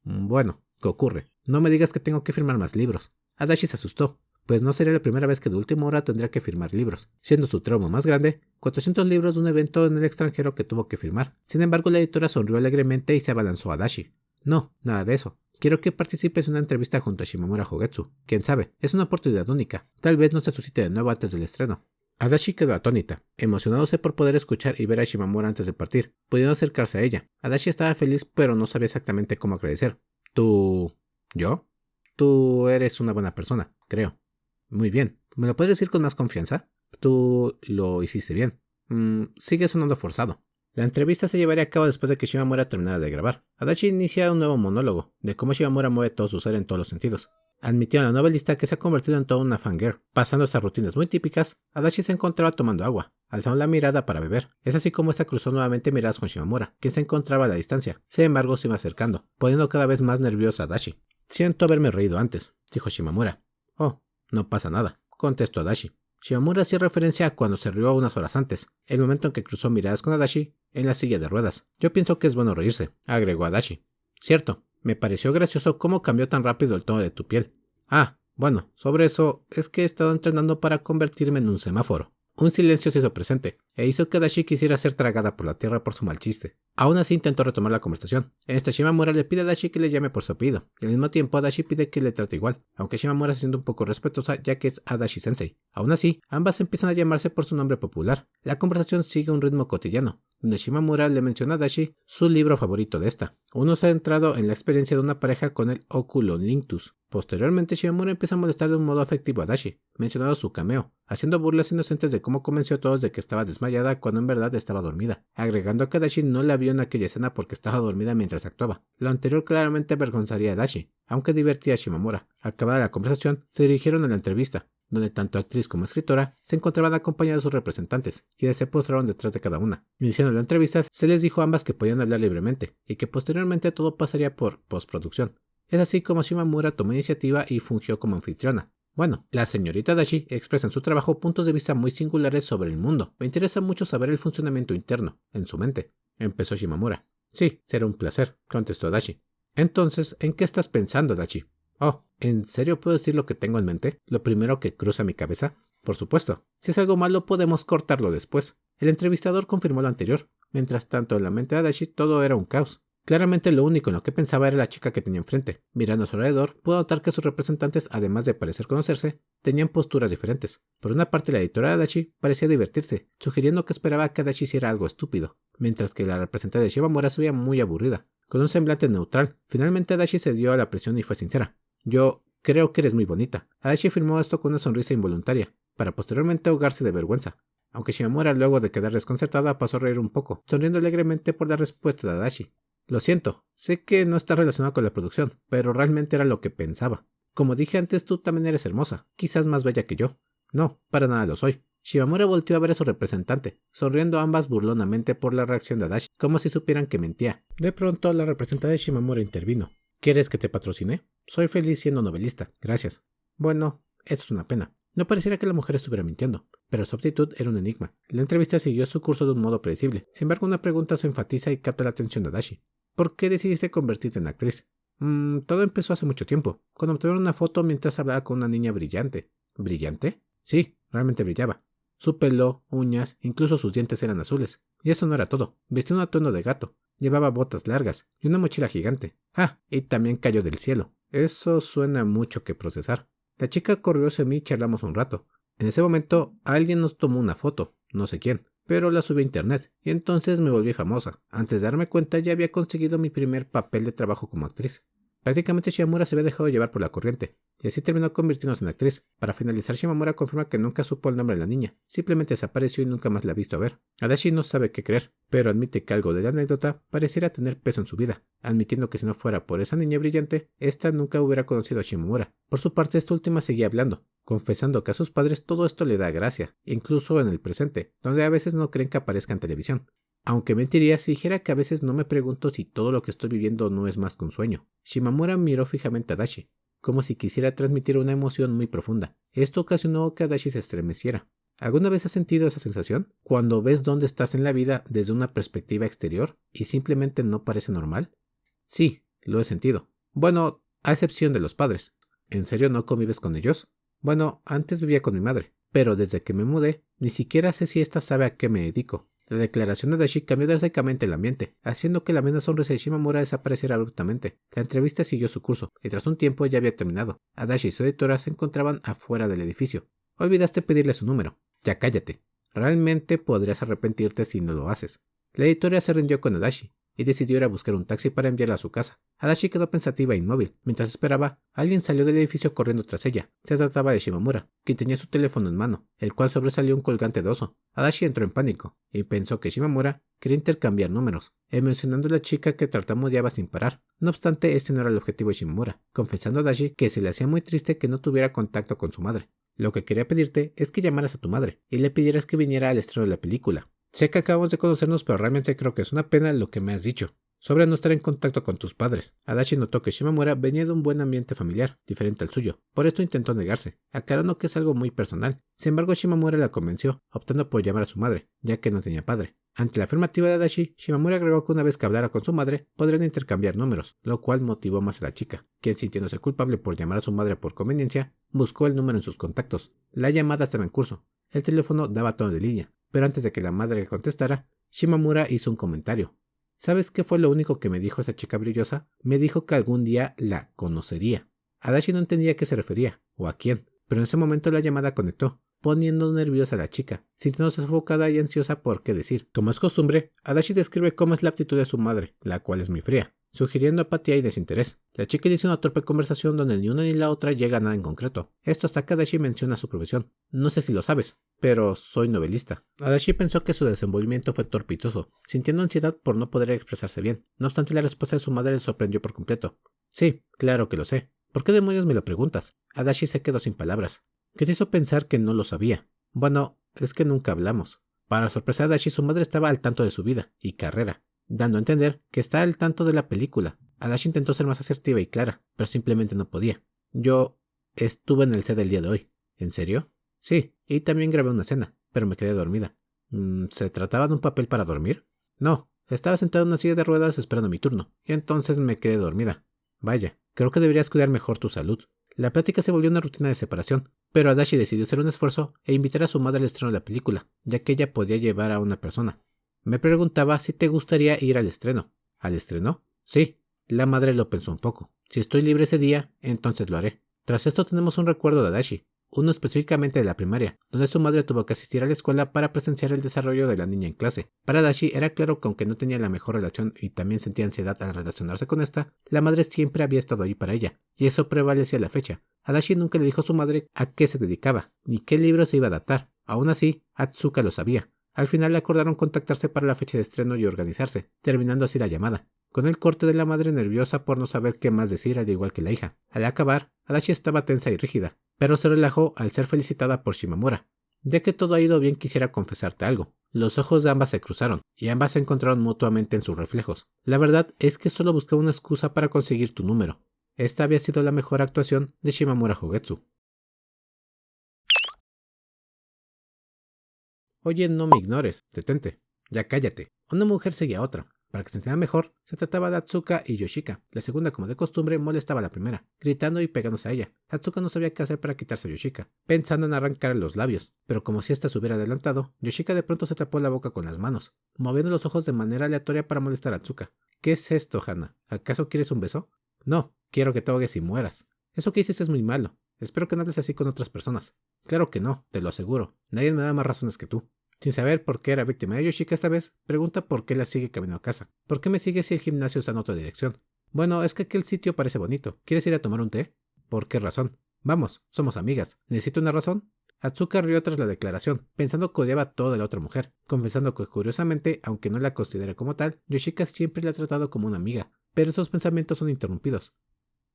Bueno, ¿qué ocurre? No me digas que tengo que firmar más libros. Adachi se asustó, pues no sería la primera vez que de última hora tendría que firmar libros, siendo su trauma más grande 400 libros de un evento en el extranjero que tuvo que firmar. Sin embargo, la editora sonrió alegremente y se abalanzó a Adachi. No, nada de eso. Quiero que participes en una entrevista junto a Shimamura Hogetsu. Quién sabe, es una oportunidad única. Tal vez no se suscite de nuevo antes del estreno. Adachi quedó atónita, emocionándose por poder escuchar y ver a Shimamura antes de partir, pudiendo acercarse a ella. Adachi estaba feliz, pero no sabía exactamente cómo agradecer. ¿Yo? Tú eres una buena persona, creo. Muy bien. ¿Me lo puedes decir con más confianza? Tú lo hiciste bien. Sigue sonando forzado. La entrevista se llevaría a cabo después de que Shimamura terminara de grabar. Adachi inicia un nuevo monólogo, de cómo Shimamura mueve todo su ser en todos los sentidos. Admitió a la novelista que se ha convertido en toda una fangirl. Pasando estas rutinas muy típicas, Adachi se encontraba tomando agua, alzando la mirada para beber. Es así como esta cruzó nuevamente miradas con Shimamura, quien se encontraba a la distancia. Sin embargo, se iba acercando, poniendo cada vez más nerviosa a Adachi. Siento haberme reído antes, dijo Shimamura. Oh, no pasa nada, contestó Adachi. Shimamura hacía referencia a cuando se rió unas horas antes, el momento en que cruzó miradas con Adachi en la silla de ruedas. Yo pienso que es bueno reírse, agregó Adachi. Cierto, me pareció gracioso cómo cambió tan rápido el tono de tu piel. Ah, bueno, sobre eso es que he estado entrenando para convertirme en un semáforo. Un silencio se hizo presente, e hizo que Adachi quisiera ser tragada por la tierra por su mal chiste. Aún así intentó retomar la conversación. En esta Shimamura le pide a Adachi que le llame por su apellido, y al mismo tiempo Adachi pide que le trate igual, aunque Shimamura se siente un poco respetuosa ya que es Adachi Sensei. Aún así, ambas empiezan a llamarse por su nombre popular. La conversación sigue un ritmo cotidiano, donde Shimamura le menciona a Adachi su libro favorito de esta. Uno se ha centrado en la experiencia de una pareja con el Oculolinctus. Posteriormente, Shimamura empieza a molestar de un modo afectivo a Adachi, mencionando su cameo, haciendo burlas inocentes de cómo convenció a todos de que estaba desmayada desmayada cuando en verdad estaba dormida, agregando que Adachi no la vio en aquella escena porque estaba dormida mientras actuaba. Lo anterior claramente avergonzaría a Adachi, aunque divertía a Shimamura. Acabada la conversación, se dirigieron a la entrevista, donde tanto actriz como escritora se encontraban acompañadas de sus representantes, quienes se postraron detrás de cada una. Iniciando la entrevista, se les dijo a ambas que podían hablar libremente, y que posteriormente todo pasaría por postproducción. Es así como Shimamura tomó iniciativa y fungió como anfitriona. Bueno, la señorita Adachi expresa en su trabajo puntos de vista muy singulares sobre el mundo. Me interesa mucho saber el funcionamiento interno, en su mente. Empezó Shimamura. Sí, será un placer, contestó Adachi. Entonces, ¿en qué estás pensando, Adachi? Oh, ¿en serio puedo decir lo que tengo en mente? ¿Lo primero que cruza mi cabeza? Por supuesto. Si es algo malo, podemos cortarlo después. El entrevistador confirmó lo anterior. Mientras tanto, en la mente de Adachi todo era un caos. Claramente lo único en lo que pensaba era la chica que tenía enfrente. Mirando a su alrededor, pudo notar que sus representantes, además de parecer conocerse, tenían posturas diferentes. Por una parte, la editora de Adachi parecía divertirse, sugiriendo que esperaba que Adachi hiciera algo estúpido, mientras que la representante de Shimamura se veía muy aburrida. Con un semblante neutral, finalmente Adachi se dio a la presión y fue sincera. Yo creo que eres muy bonita. Adachi afirmó esto con una sonrisa involuntaria, para posteriormente ahogarse de vergüenza. Aunque Shimamura, luego de quedar desconcertada, pasó a reír un poco, sonriendo alegremente por la respuesta de Adachi. Lo siento, sé que no está relacionado con la producción, pero realmente era lo que pensaba. Como dije antes, tú también eres hermosa, quizás más bella que yo. No, para nada lo soy. Shimamura volteó a ver a su representante, sonriendo ambas burlonamente por la reacción de Adachi, como si supieran que mentía. De pronto, la representante de Shimamura intervino. ¿Quieres que te patrocine? Soy feliz siendo novelista, gracias. Bueno, esto es una pena. No pareciera que la mujer estuviera mintiendo, pero su actitud era un enigma. La entrevista siguió su curso de un modo predecible. Sin embargo, una pregunta se enfatiza y capta la atención de Adachi. ¿Por qué decidiste convertirte en actriz? Todo empezó hace mucho tiempo, cuando obtuve una foto mientras hablaba con una niña brillante. ¿Brillante? Sí, realmente brillaba. Su pelo, uñas, incluso sus dientes eran azules. Y eso no era todo. Vestía un atuendo de gato. Llevaba botas largas y una mochila gigante. Ah, y también cayó del cielo. Eso suena mucho que procesar. La chica corrió hacia mí y charlamos un rato. En ese momento, alguien nos tomó una foto, no sé quién, pero la subí a internet, y entonces me volví famosa. Antes de darme cuenta, ya había conseguido mi primer papel de trabajo como actriz. Prácticamente Shimamura se había dejado llevar por la corriente, y así terminó convirtiéndose en actriz. Para finalizar, Shimamura confirma que nunca supo el nombre de la niña, simplemente desapareció y nunca más la ha visto a ver. Adachi no sabe qué creer, pero admite que algo de la anécdota pareciera tener peso en su vida, admitiendo que si no fuera por esa niña brillante, esta nunca hubiera conocido a Shimamura. Por su parte, esta última seguía hablando, confesando que a sus padres todo esto le da gracia, incluso en el presente, donde a veces no creen que aparezca en televisión. Aunque mentiría si dijera que a veces no me pregunto si todo lo que estoy viviendo no es más que un sueño. Shimamura miró fijamente a Adachi, como si quisiera transmitir una emoción muy profunda. Esto ocasionó que Adachi se estremeciera. ¿Alguna vez has sentido esa sensación? Cuando ves dónde estás en la vida desde una perspectiva exterior y simplemente no parece normal. Sí, lo he sentido. Bueno, a excepción de los padres. ¿En serio no convives con ellos? Bueno, antes vivía con mi madre, pero desde que me mudé, ni siquiera sé si ésta sabe a qué me dedico. La declaración de Adachi cambió drásticamente el ambiente, haciendo que la misma sonrisa de Shimamura desapareciera abruptamente. La entrevista siguió su curso, y tras un tiempo ya había terminado. Adachi y su editora se encontraban afuera del edificio. Olvidaste pedirle su número. Ya cállate. Realmente podrías arrepentirte si no lo haces. La editora se rindió con Adachi, y decidió ir a buscar un taxi para enviarla a su casa. Adachi quedó pensativa e inmóvil. Mientras esperaba, alguien salió del edificio corriendo tras ella. Se trataba de Shimamura, quien tenía su teléfono en mano, el cual sobresalió un colgante de oso. Adachi entró en pánico, y pensó que Shimamura quería intercambiar números, mencionando a la chica que tartamudeaba sin parar. No obstante, ese no era el objetivo de Shimamura, confesando a Adachi que se le hacía muy triste que no tuviera contacto con su madre. Lo que quería pedirte es que llamaras a tu madre, y le pidieras que viniera al estreno de la película. Sé que acabamos de conocernos, pero realmente creo que es una pena lo que me has dicho sobre no estar en contacto con tus padres. Adachi notó que Shimamura venía de un buen ambiente familiar, diferente al suyo. Por esto intentó negarse, aclarando que es algo muy personal. Sin embargo, Shimamura la convenció, optando por llamar a su madre, ya que no tenía padre. Ante la afirmativa de Adachi, Shimamura agregó que una vez que hablara con su madre, podrían intercambiar números, lo cual motivó más a la chica, quien, sintiéndose culpable por llamar a su madre por conveniencia, buscó el número en sus contactos. La llamada estaba en curso. El teléfono daba tono de línea, pero antes de que la madre le contestara, Shimamura hizo un comentario. ¿Sabes qué fue lo único que me dijo esa chica brillosa? Me dijo que algún día la conocería. Adachi no entendía a qué se refería, o a quién, pero en ese momento la llamada conectó, poniendo nerviosa a la chica, sintiéndose sofocada y ansiosa por qué decir. Como es costumbre, Adachi describe cómo es la actitud de su madre, la cual es muy fría. sugiriendo apatía y desinterés. La chica inicia una torpe conversación donde ni una ni la otra llega a nada en concreto. Esto hasta que Adachi menciona su profesión. No sé si lo sabes, pero soy novelista. Adachi pensó que su desenvolvimiento fue torpitoso, sintiendo ansiedad por no poder expresarse bien. No obstante, la respuesta de su madre le sorprendió por completo. Sí, claro que lo sé. ¿Por qué demonios me lo preguntas? Adachi se quedó sin palabras. ¿Qué te hizo pensar que no lo sabía? Bueno, es que nunca hablamos. Para sorpresa de Adachi, su madre estaba al tanto de su vida y carrera, dando a entender que está al tanto de la película. Adachi intentó ser más asertiva y clara, pero simplemente no podía. Yo estuve en el set del día de hoy. ¿En serio? Sí, y también grabé una escena, pero me quedé dormida. ¿Se trataba de un papel para dormir? No, estaba sentado en una silla de ruedas esperando mi turno, y entonces me quedé dormida. Vaya, creo que deberías cuidar mejor tu salud. La plática se volvió una rutina de separación, pero Adachi decidió hacer un esfuerzo e invitar a su madre al estreno de la película, ya que ella podía llevar a una persona. Me preguntaba si te gustaría ir al estreno. ¿Al estreno? Sí. La madre lo pensó un poco. Si estoy libre ese día, entonces lo haré. Tras esto tenemos un recuerdo de Adachi, uno específicamente de la primaria, donde su madre tuvo que asistir a la escuela para presenciar el desarrollo de la niña en clase. Para Adachi era claro que aunque no tenía la mejor relación y también sentía ansiedad al relacionarse con esta, la madre siempre había estado ahí para ella, y eso prevalecía a la fecha. Adachi nunca le dijo a su madre a qué se dedicaba, ni qué libro se iba a adaptar. Aún así, Atsuka lo sabía. Al final acordaron contactarse para la fecha de estreno y organizarse, terminando así la llamada, con el corte de la madre nerviosa por no saber qué más decir al igual que la hija. Al acabar, Adachi estaba tensa y rígida, pero se relajó al ser felicitada por Shimamura. Ya que todo ha ido bien, quisiera confesarte algo. Los ojos de ambas se cruzaron, y ambas se encontraron mutuamente en sus reflejos. La verdad es que solo buscaba una excusa para conseguir tu número. Esta había sido la mejor actuación de Shimamura Hogetsu. Oye, no me ignores, detente. Ya cállate. Una mujer seguía a otra. Para que se entienda mejor, se trataba de Atsuka y Yoshika. La segunda, como de costumbre, molestaba a la primera, gritando y pegándose a ella. Atsuka no sabía qué hacer para quitarse a Yoshika, pensando en arrancar los labios, pero como si ésta se hubiera adelantado, Yoshika de pronto se tapó la boca con las manos, moviendo los ojos de manera aleatoria para molestar a Atsuka. ¿Qué es esto, Hana? ¿Acaso quieres un beso? No, quiero que te ahogues y mueras. Eso que dices es muy malo. Espero que no hables así con otras personas. Claro que no, te lo aseguro. Nadie me da más razones que tú. Sin saber por qué era víctima de Yoshika esta vez, pregunta por qué la sigue camino a casa. ¿Por qué me sigue si el gimnasio está en otra dirección? Bueno, es que aquel sitio parece bonito. ¿Quieres ir a tomar un té? ¿Por qué razón? Vamos, somos amigas. ¿Necesito una razón? Atsuka rió tras la declaración, pensando que odiaba a toda la otra mujer, confesando que curiosamente, aunque no la considere como tal, Yoshika siempre la ha tratado como una amiga, pero esos pensamientos son interrumpidos.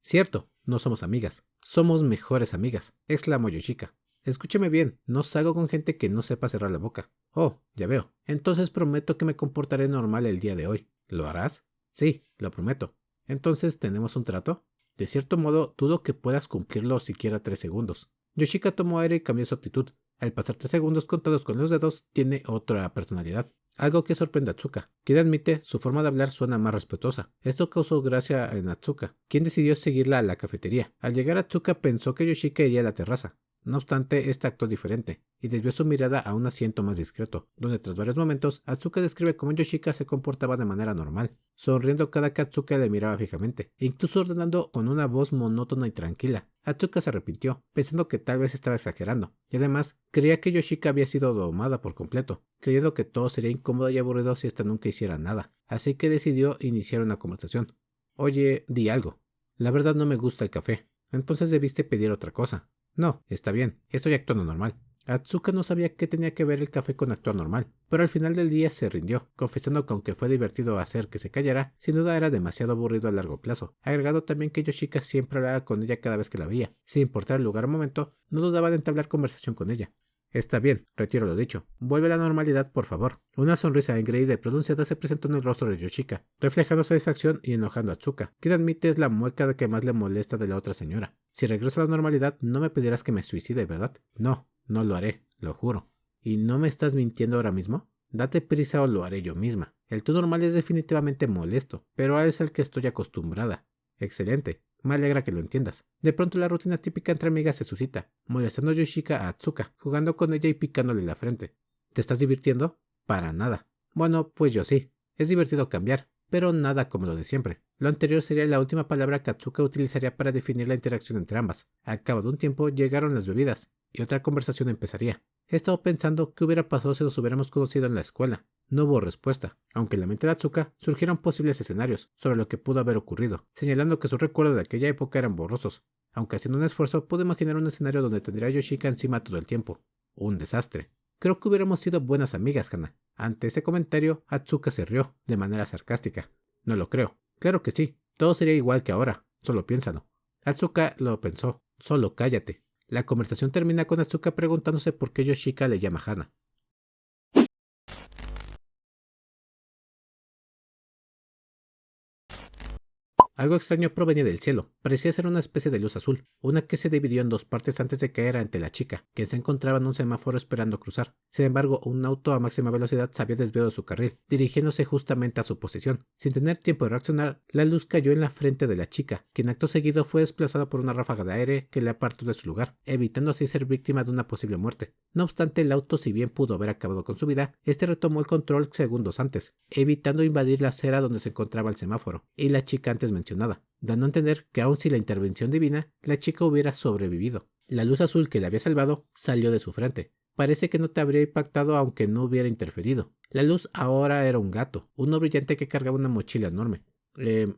Cierto, no somos amigas, somos mejores amigas, exclamó Yoshika. Escúcheme bien, no salgo con gente que no sepa cerrar la boca. Oh, ya veo. Entonces prometo que me comportaré normal el día de hoy. ¿Lo harás? Sí, lo prometo. Entonces, ¿tenemos un trato? De cierto modo, dudo que puedas cumplirlo siquiera 3 segundos. Yoshika tomó aire y cambió su actitud. Al pasar 3 segundos contados con los dedos, tiene otra personalidad. Algo que sorprende a Atsuka, quien admite su forma de hablar suena más respetuosa. Esto causó gracia en Atsuka, quien decidió seguirla a la cafetería. Al llegar Atsuka pensó que Yoshika iría a la terraza. No obstante, este actuó diferente, y desvió su mirada a un asiento más discreto, donde tras varios momentos, Atsuka describe cómo Yoshika se comportaba de manera normal, sonriendo cada que Atsuka le miraba fijamente, e incluso ordenando con una voz monótona y tranquila. Atsuka se arrepintió, pensando que tal vez estaba exagerando, y además, creía que Yoshika había sido domada por completo, creyendo que todo sería incómodo y aburrido si ésta nunca hiciera nada, así que decidió iniciar una conversación. Oye, di algo. La verdad no me gusta el café, entonces debiste pedir otra cosa. No, está bien, estoy actuando normal. Atsuka no sabía qué tenía que ver el café con actuar normal, pero al final del día se rindió, confesando que aunque fue divertido hacer que se callara, sin duda era demasiado aburrido a largo plazo. Agregado también que Yoshika siempre hablaba con ella cada vez que la veía, sin importar el lugar o momento, no dudaba de entablar conversación con ella. Está bien, retiro lo dicho. Vuelve a la normalidad, por favor. Una sonrisa engreída y pronunciada se presentó en el rostro de Yoshika, reflejando satisfacción y enojando a Atsuka, quien admite es la mueca que más le molesta de la otra señora. Si regreso a la normalidad, no me pedirás que me suicide, ¿verdad? No, no lo haré, lo juro. ¿Y no me estás mintiendo ahora mismo? Date prisa o lo haré yo misma. El tú normal es definitivamente molesto, pero es al que estoy acostumbrada. Excelente. Me alegra que lo entiendas. De pronto la rutina típica entre amigas se suscita, molestando a Yoshika a Atsuka, jugando con ella y picándole la frente. ¿Te estás divirtiendo? Para nada. Bueno, pues yo sí. Es divertido cambiar, pero nada como lo de siempre. Lo anterior sería la última palabra que Atsuka utilizaría para definir la interacción entre ambas. Al cabo de un tiempo llegaron las bebidas, y otra conversación empezaría. He estado pensando qué hubiera pasado si nos hubiéramos conocido en la escuela. No hubo respuesta, aunque en la mente de Atsuka surgieron posibles escenarios sobre lo que pudo haber ocurrido, señalando que sus recuerdos de aquella época eran borrosos. Aunque haciendo un esfuerzo, pudo imaginar un escenario donde tendría a Yoshika encima todo el tiempo. Un desastre. Creo que hubiéramos sido buenas amigas, Hana. Ante ese comentario, Atsuka se rió, de manera sarcástica. No lo creo. Claro que sí. Todo sería igual que ahora. Solo piénsalo. Atsuka lo pensó. Solo cállate. La conversación termina con Atsuka preguntándose por qué Yoshika le llama Hana. Algo extraño provenía del cielo. Parecía ser una especie de luz azul, una que se dividió en dos partes antes de caer ante la chica, quien se encontraba en un semáforo esperando cruzar. Sin embargo, un auto a máxima velocidad se había desviado de su carril, dirigiéndose justamente a su posición. Sin tener tiempo de reaccionar, la luz cayó en la frente de la chica, quien acto seguido fue desplazada por una ráfaga de aire que le apartó de su lugar, evitando así ser víctima de una posible muerte. No obstante, el auto, si bien pudo haber acabado con su vida, este retomó el control segundos antes, evitando invadir la acera donde se encontraba el semáforo, y la chica antes mencionada, dando a entender que aun sin la intervención divina, la chica hubiera sobrevivido. La luz azul que le había salvado salió de su frente. Parece que no te habría impactado aunque no hubiera interferido. La luz ahora era un gato, uno brillante que cargaba una mochila enorme.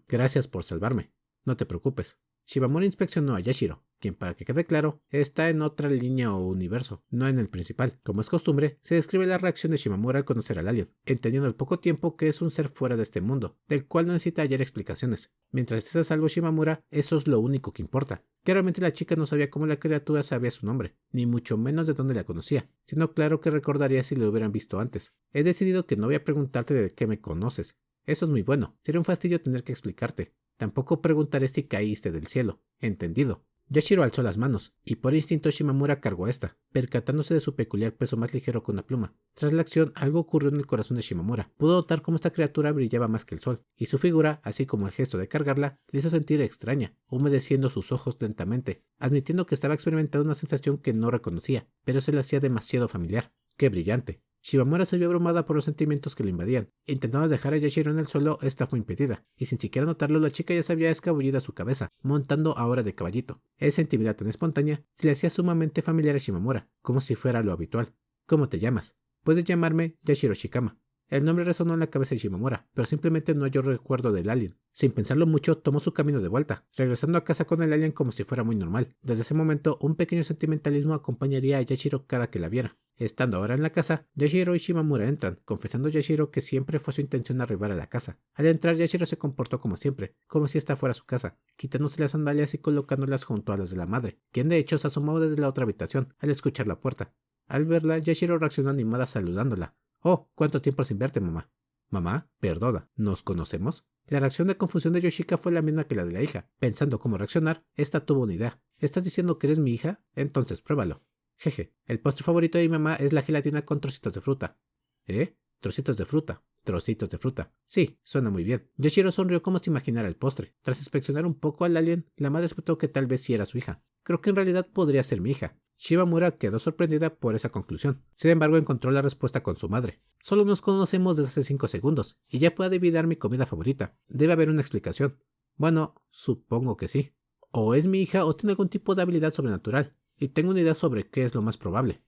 Gracias por salvarme. No te preocupes. Shimamura inspeccionó a Yashiro, quien, para que quede claro, está en otra línea o universo, no en el principal. Como es costumbre, se describe la reacción de Shimamura al conocer al alien, entendiendo al poco tiempo que es un ser fuera de este mundo, del cual no necesita hallar explicaciones. Mientras esté a salvo Shimamura, eso es lo único que importa. Claramente la chica no sabía cómo la criatura sabía su nombre, ni mucho menos de dónde la conocía, sino claro que recordaría si lo hubieran visto antes. He decidido que no voy a preguntarte de qué me conoces. Eso es muy bueno, sería un fastidio tener que explicarte. Tampoco preguntaré si caíste del cielo. Entendido. Yashiro alzó las manos, y por instinto Shimamura cargó esta, percatándose de su peculiar peso más ligero que una pluma. Tras la acción, algo ocurrió en el corazón de Shimamura. Pudo notar cómo esta criatura brillaba más que el sol, y su figura, así como el gesto de cargarla, le hizo sentir extraña, humedeciendo sus ojos lentamente, admitiendo que estaba experimentando una sensación que no reconocía, pero se le hacía demasiado familiar. ¡Qué brillante! Shimamura se vio abrumada por los sentimientos que le invadían. Intentando dejar a Yashiro en el suelo, esta fue impedida, y sin siquiera notarlo, la chica ya se había escabullido a su cabeza, montando ahora de caballito. Esa intimidad tan espontánea se le hacía sumamente familiar a Shimamura, como si fuera lo habitual. ¿Cómo te llamas? Puedes llamarme Yashiro Shikama. El nombre resonó en la cabeza de Shimamura, pero simplemente no halló recuerdo del alien. Sin pensarlo mucho, tomó su camino de vuelta, regresando a casa con el alien como si fuera muy normal. Desde ese momento, un pequeño sentimentalismo acompañaría a Yashiro cada que la viera. Estando ahora en la casa, Yashiro y Shimamura entran, confesando a Yashiro que siempre fue su intención arribar a la casa. Al entrar, Yashiro se comportó como siempre, como si esta fuera su casa, quitándose las sandalias y colocándolas junto a las de la madre, quien de hecho se asomó desde la otra habitación al escuchar la puerta. Al verla, Yashiro reaccionó animada saludándola. «Oh, ¿cuánto tiempo sin verte, mamá?» «Mamá, perdona, ¿nos conocemos?» La reacción de confusión de Yoshika fue la misma que la de la hija. Pensando cómo reaccionar, esta tuvo una idea. ¿Estás diciendo que eres mi hija? Entonces pruébalo. Jeje, el postre favorito de mi mamá es la gelatina con trocitos de fruta. ¿Eh? Trocitos de fruta. Trocitos de fruta. Sí, suena muy bien. Yoshiro sonrió como si imaginara el postre. Tras inspeccionar un poco al alien, la madre espetó que tal vez sí era su hija. Creo que en realidad podría ser mi hija. Shimamura quedó sorprendida por esa conclusión. Sin embargo, encontró la respuesta con su madre. Solo nos conocemos desde hace 5 segundos, y ya puede adivinar mi comida favorita. Debe haber una explicación. Bueno, supongo que sí. O es mi hija o tiene algún tipo de habilidad sobrenatural. Y tengo una idea sobre qué es lo más probable.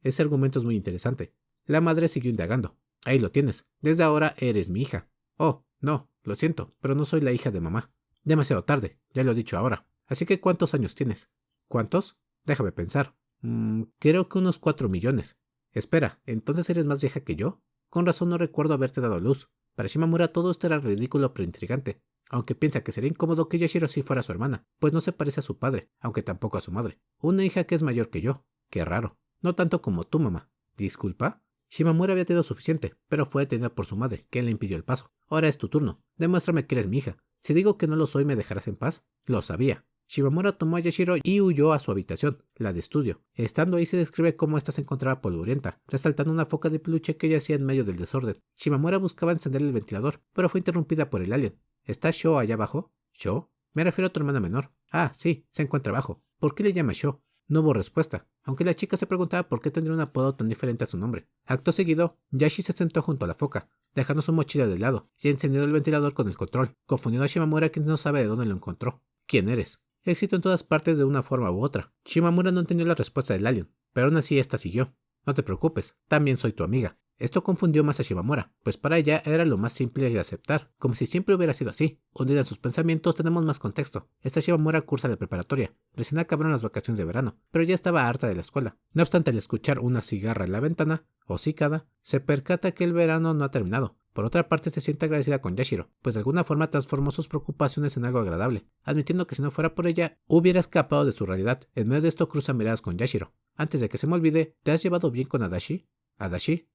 Ese argumento es muy interesante. La madre siguió indagando. Ahí lo tienes. Desde ahora eres mi hija. Oh, no, lo siento, pero no soy la hija de mamá. Demasiado tarde, ya lo he dicho ahora. Así que ¿cuántos años tienes? ¿Cuántos? Déjame pensar. Creo que unos 4 millones. Espera, ¿entonces eres más vieja que yo? Con razón no recuerdo haberte dado a luz. Para Shimamura todo esto era ridículo pero intrigante. Aunque piensa que sería incómodo que Yashiro sí fuera su hermana, pues no se parece a su padre, aunque tampoco a su madre. Una hija que es mayor que yo. Qué raro. No tanto como tú, mamá. ¿Disculpa? Shimamura había tenido suficiente, pero fue detenida por su madre, quien le impidió el paso. Ahora es tu turno. Demuéstrame que eres mi hija. Si digo que no lo soy, ¿me dejarás en paz? Lo sabía. Shimamura tomó a Yashiro y huyó a su habitación, la de estudio. Estando ahí se describe cómo ésta se encontraba polvorienta, resaltando una foca de peluche que yacía en medio del desorden. Shimamura buscaba encender el ventilador, pero fue interrumpida por el alien. ¿Está Sho allá abajo? ¿Sho? Me refiero a tu hermana menor. Ah, sí, se encuentra abajo. ¿Por qué le llama Sho? No hubo respuesta, aunque la chica se preguntaba por qué tendría un apodo tan diferente a su nombre. Acto seguido, Yashi se sentó junto a la foca, dejando su mochila de lado, y encendiendo el ventilador con el control, confundiendo a Shimamura quien no sabe de dónde lo encontró. ¿Quién eres? Éxito en todas partes de una forma u otra. Shimamura no entendió la respuesta del alien, pero aún así esta siguió. No te preocupes, también soy tu amiga. Esto confundió más a Shimamura, pues para ella era lo más simple de aceptar, como si siempre hubiera sido así. Hundida en sus pensamientos tenemos más contexto. Esta Shimamura cursa la preparatoria, recién acabaron las vacaciones de verano, pero ya estaba harta de la escuela. No obstante, al escuchar una cigarra en la ventana, o cicada, se percata que el verano no ha terminado. Por otra parte, se siente agradecida con Yashiro, pues de alguna forma transformó sus preocupaciones en algo agradable, admitiendo que si no fuera por ella, hubiera escapado de su realidad. En medio de esto cruza miradas con Yashiro. Antes de que se me olvide, ¿te has llevado bien con Adachi? ¿Adachi?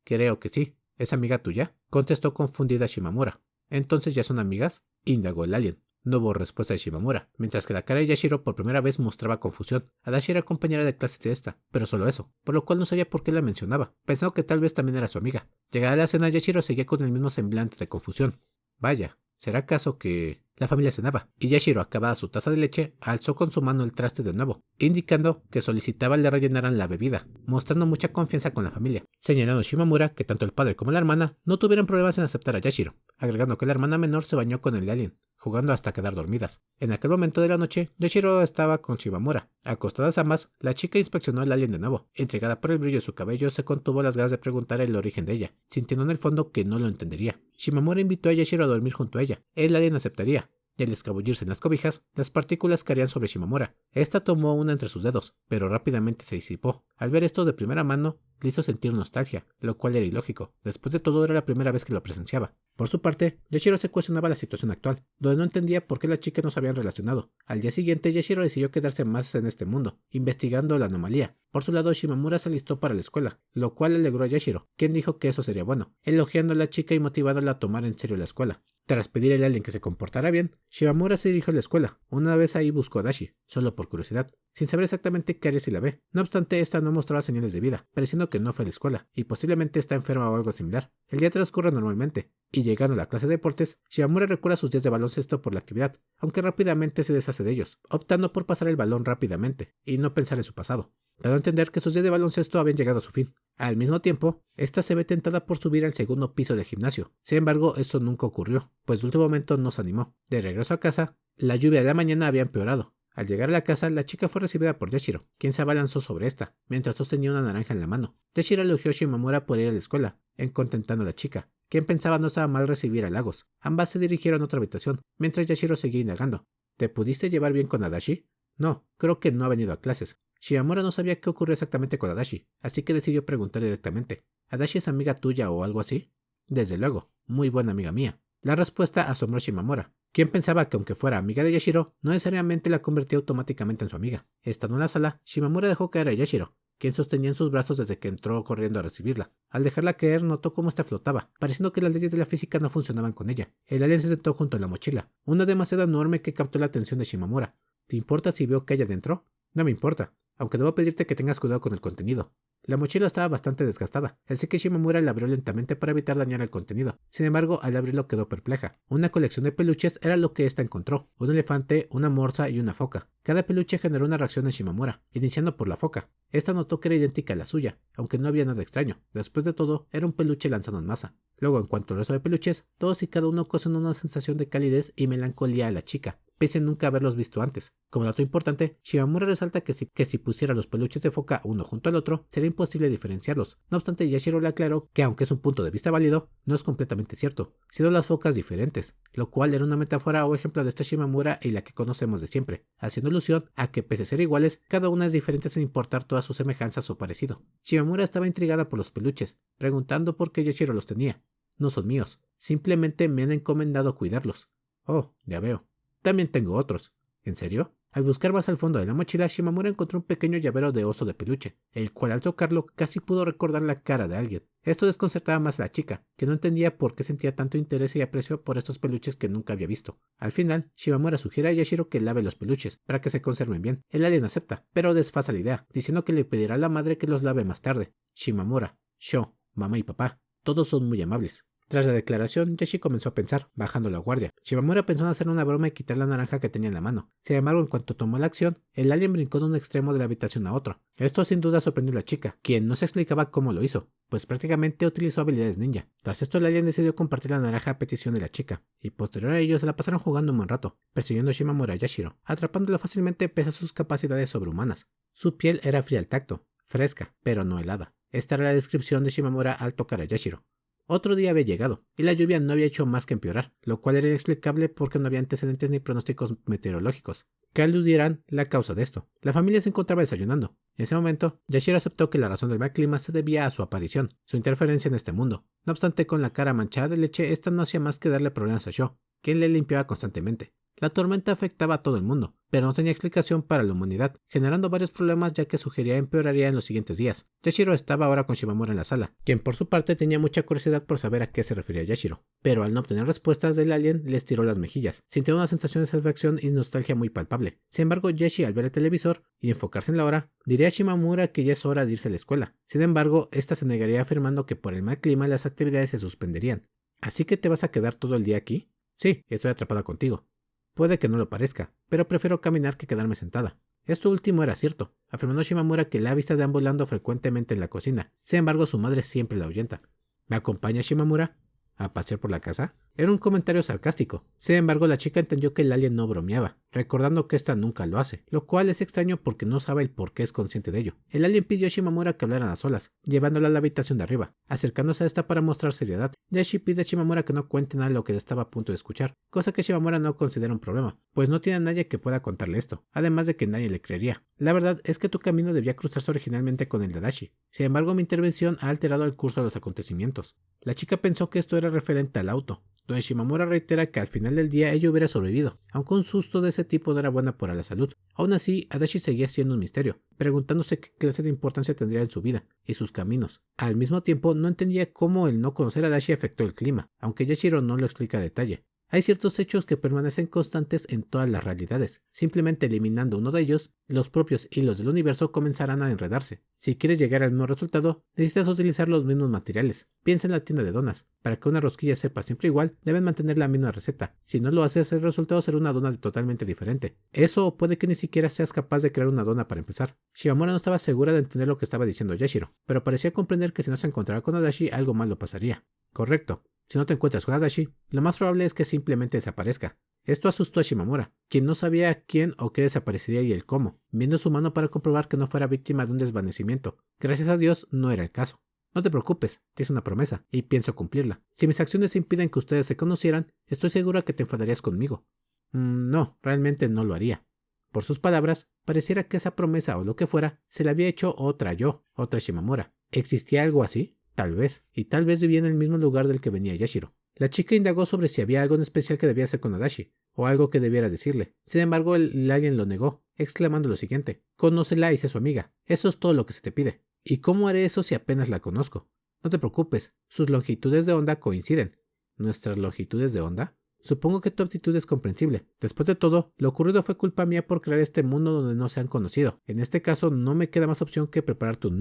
Creo que sí. ¿Es amiga tuya? Contestó confundida Shimamura. ¿Entonces ya son amigas? Indagó el alien. No hubo respuesta de Shimamura, mientras que la cara de Yashiro por primera vez mostraba confusión. Adachi era compañera de clase de esta, pero solo eso, por lo cual no sabía por qué la mencionaba, pensando que tal vez también era su amiga. Llegada la cena, Yashiro seguía con el mismo semblante de confusión. Vaya, ¿será acaso que...? La familia cenaba, y Yashiro, acabada su taza de leche, alzó con su mano el traste de nuevo, indicando que solicitaba le rellenaran la bebida, mostrando mucha confianza con la familia, señalando Shimamura que tanto el padre como la hermana no tuvieron problemas en aceptar a Yashiro, agregando que la hermana menor se bañó con el alien, jugando hasta quedar dormidas. En aquel momento de la noche, Yashiro estaba con Shimamura. Acostadas ambas, la chica inspeccionó el alien de nuevo. Intrigada por el brillo de su cabello, se contuvo las ganas de preguntar el origen de ella, sintiendo en el fondo que no lo entendería. Shimamura invitó a Yashiro a dormir junto a ella. El alien aceptaría, y al escabullirse en las cobijas, las partículas caerían sobre Shimamura. Esta tomó una entre sus dedos, pero rápidamente se disipó. Al ver esto de primera mano, le hizo sentir nostalgia, lo cual era ilógico. Después de todo, era la primera vez que lo presenciaba. Por su parte, Yashiro se cuestionaba la situación actual, donde no entendía por qué las chicas no se habían relacionado. Al día siguiente, Yashiro decidió quedarse más en este mundo, investigando la anomalía. Por su lado, Shimamura se alistó para la escuela, lo cual alegró a Yashiro, quien dijo que eso sería bueno, elogiando a la chica y motivándola a tomar en serio la escuela. Tras pedir al alien que se comportara bien, Shimamura se dirigió a la escuela. Una vez ahí buscó a Adachi, solo por curiosidad, sin saber exactamente qué haría si la ve. No obstante, esta no mostraba señales de vida, pareciendo que no fue a la escuela, y posiblemente está enferma o algo similar. El día transcurre normalmente, y llegando a la clase de deportes, Shimamura recuerda sus días de baloncesto por la actividad, aunque rápidamente se deshace de ellos, optando por pasar el balón rápidamente, y no pensar en su pasado, dando a entender que sus días de baloncesto habían llegado a su fin. Al mismo tiempo, esta se ve tentada por subir al segundo piso del gimnasio. Sin embargo, eso nunca ocurrió, pues de último momento no se animó. De regreso a casa, la lluvia de la mañana había empeorado. Al llegar a la casa, la chica fue recibida por Yashiro, quien se abalanzó sobre esta, mientras sostenía una naranja en la mano. Yashiro elogió a Shimamura por ir a la escuela, contentando a la chica, quien pensaba no estaba mal recibir halagos. Ambas se dirigieron a otra habitación, mientras Yashiro seguía indagando. ¿Te pudiste llevar bien con Adachi? No, creo que no ha venido a clases. Shimamura no sabía qué ocurrió exactamente con Adachi, así que decidió preguntar directamente. ¿Adachi es amiga tuya o algo así? Desde luego, muy buena amiga mía. La respuesta asombró a Shimamura, quien pensaba que aunque fuera amiga de Yashiro, no necesariamente la convertía automáticamente en su amiga. Estando en la sala, Shimamura dejó caer a Yashiro, quien sostenía en sus brazos desde que entró corriendo a recibirla. Al dejarla caer, notó cómo ésta flotaba, pareciendo que las leyes de la física no funcionaban con ella. El alien se sentó junto a la mochila, una demasiado enorme que captó la atención de Shimamura. ¿Te importa si veo que hay adentro? No me importa, aunque debo pedirte que tengas cuidado con el contenido. La mochila estaba bastante desgastada, así que Shimamura la abrió lentamente para evitar dañar el contenido. Sin embargo, al abrirlo quedó perpleja. Una colección de peluches era lo que ésta encontró: un elefante, una morsa y una foca. Cada peluche generó una reacción en Shimamura, iniciando por la foca. Esta notó que era idéntica a la suya, aunque no había nada extraño. Después de todo, era un peluche lanzado en masa. Luego, en cuanto al resto de peluches, todos y cada uno causan una sensación de calidez y melancolía a la chica, pese a nunca haberlos visto antes. Como dato importante, Shimamura resalta que si pusiera los peluches de foca uno junto al otro, sería imposible diferenciarlos. No obstante, Yashiro le aclaró que aunque es un punto de vista válido, no es completamente cierto, siendo las focas diferentes, lo cual era una metáfora o ejemplo de esta Shimamura y la que conocemos de siempre, haciendo alusión a que pese a ser iguales, cada una es diferente sin importar todas sus semejanzas o parecido. Shimamura estaba intrigada por los peluches, preguntando por qué Yashiro los tenía. No son míos, simplemente me han encomendado cuidarlos. Oh, ya veo. También tengo otros. ¿En serio? Al buscar más al fondo de la mochila, Shimamura encontró un pequeño llavero de oso de peluche, el cual al tocarlo casi pudo recordar la cara de alguien. Esto desconcertaba más a la chica, que no entendía por qué sentía tanto interés y aprecio por estos peluches que nunca había visto. Al final, Shimamura sugiere a Yashiro que lave los peluches, para que se conserven bien. El alien acepta, pero desfasa la idea, diciendo que le pedirá a la madre que los lave más tarde. Shimamura, Sho, mamá y papá, todos son muy amables. Tras la declaración, Yashi comenzó a pensar, bajando la guardia. Shimamura pensó en hacer una broma y quitar la naranja que tenía en la mano. Sin embargo, en cuanto tomó la acción, el alien brincó de un extremo de la habitación a otro. Esto sin duda sorprendió a la chica, quien no se explicaba cómo lo hizo, pues prácticamente utilizó habilidades ninja. Tras esto, el alien decidió compartir la naranja a petición de la chica, y posterior a ello se la pasaron jugando un buen rato, persiguiendo a Shimamura y Yashiro, atrapándolo fácilmente pese a sus capacidades sobrehumanas. Su piel era fría al tacto, fresca, pero no helada. Esta era la descripción de Shimamura al tocar a Yashiro. Otro día había llegado, y la lluvia no había hecho más que empeorar, lo cual era inexplicable porque no había antecedentes ni pronósticos meteorológicos que aludieran la causa de esto. La familia se encontraba desayunando. En ese momento, Yashiro aceptó que la razón del mal clima se debía a su aparición, su interferencia en este mundo. No obstante, con la cara manchada de leche, esta no hacía más que darle problemas a Sho, quien le limpiaba constantemente. La tormenta afectaba a todo el mundo, pero no tenía explicación para la humanidad, generando varios problemas ya que sugería empeoraría en los siguientes días. Yashiro estaba ahora con Shimamura en la sala, quien por su parte tenía mucha curiosidad por saber a qué se refería Yashiro, pero al no obtener respuestas del alien le estiró las mejillas, sintiendo una sensación de satisfacción y nostalgia muy palpable. Sin embargo, Yashi al ver el televisor y enfocarse en la hora, diría a Shimamura que ya es hora de irse a la escuela. Sin embargo, esta se negaría afirmando que por el mal clima las actividades se suspenderían. ¿Así que te vas a quedar todo el día aquí? Sí, estoy atrapada contigo. Puede que no lo parezca, pero prefiero caminar que quedarme sentada. Esto último era cierto, afirmando Shimamura que la ha visto deambulando frecuentemente en la cocina. Sin embargo, su madre siempre la ahuyenta. ¿Me acompaña Shimamura a pasear por la casa? Era un comentario sarcástico. Sin embargo, la chica entendió que el alien no bromeaba, recordando que ésta nunca lo hace, lo cual es extraño porque no sabe el por qué es consciente de ello. El alien pidió a Shimamura que hablaran a solas, llevándola a la habitación de arriba, acercándose a esta para mostrar seriedad. Yashi pide a Shimamura que no cuente nada de lo que estaba a punto de escuchar, cosa que Shimamura no considera un problema, pues no tiene a nadie que pueda contarle esto, además de que nadie le creería. La verdad es que tu camino debía cruzarse originalmente con el de Adachi. Sin embargo, mi intervención ha alterado el curso de los acontecimientos. La chica pensó que esto era referente al auto, donde Shimamura reitera que al final del día ella hubiera sobrevivido, aunque un susto de ese tipo no era buena para la salud. Aún así, Adachi seguía siendo un misterio, preguntándose qué clase de importancia tendría en su vida y sus caminos. Al mismo tiempo, no entendía cómo el no conocer a Adachi afectó el clima, aunque Yashiro no lo explica a detalle. Hay ciertos hechos que permanecen constantes en todas las realidades. Simplemente eliminando uno de ellos, los propios hilos del universo comenzarán a enredarse. Si quieres llegar al mismo resultado, necesitas utilizar los mismos materiales. Piensa en la tienda de donas. Para que una rosquilla sepa siempre igual, deben mantener la misma receta. Si no lo haces, el resultado será una dona totalmente diferente. Eso o puede que ni siquiera seas capaz de crear una dona para empezar. Shimamura no estaba segura de entender lo que estaba diciendo Yashiro, pero parecía comprender que si no se encontraba con Adachi, algo malo pasaría. Correcto. Si no te encuentras con Adachi, lo más probable es que simplemente desaparezca. Esto asustó a Shimamura, quien no sabía quién o qué desaparecería y el cómo, viendo su mano para comprobar que no fuera víctima de un desvanecimiento. Gracias a Dios, no era el caso. No te preocupes, te hice una promesa, y pienso cumplirla. Si mis acciones impiden que ustedes se conocieran, estoy segura que te enfadarías conmigo. No, realmente no lo haría. Por sus palabras, pareciera que esa promesa o lo que fuera, se la había hecho otra Shimamura. ¿Existía algo así? Tal vez, y tal vez vivía en el mismo lugar del que venía Yashiro. La chica indagó sobre si había algo en especial que debía hacer con Adachi, o algo que debiera decirle. Sin embargo, el alien lo negó, exclamando lo siguiente: «Conócela y sé su amiga. Eso es todo lo que se te pide. ¿Y cómo haré eso si apenas la conozco? No te preocupes, sus longitudes de onda coinciden». ¿Nuestras longitudes de onda? Supongo que tu actitud es comprensible. Después de todo, lo ocurrido fue culpa mía por crear este mundo donde no se han conocido. En este caso, no me queda más opción que prepararte un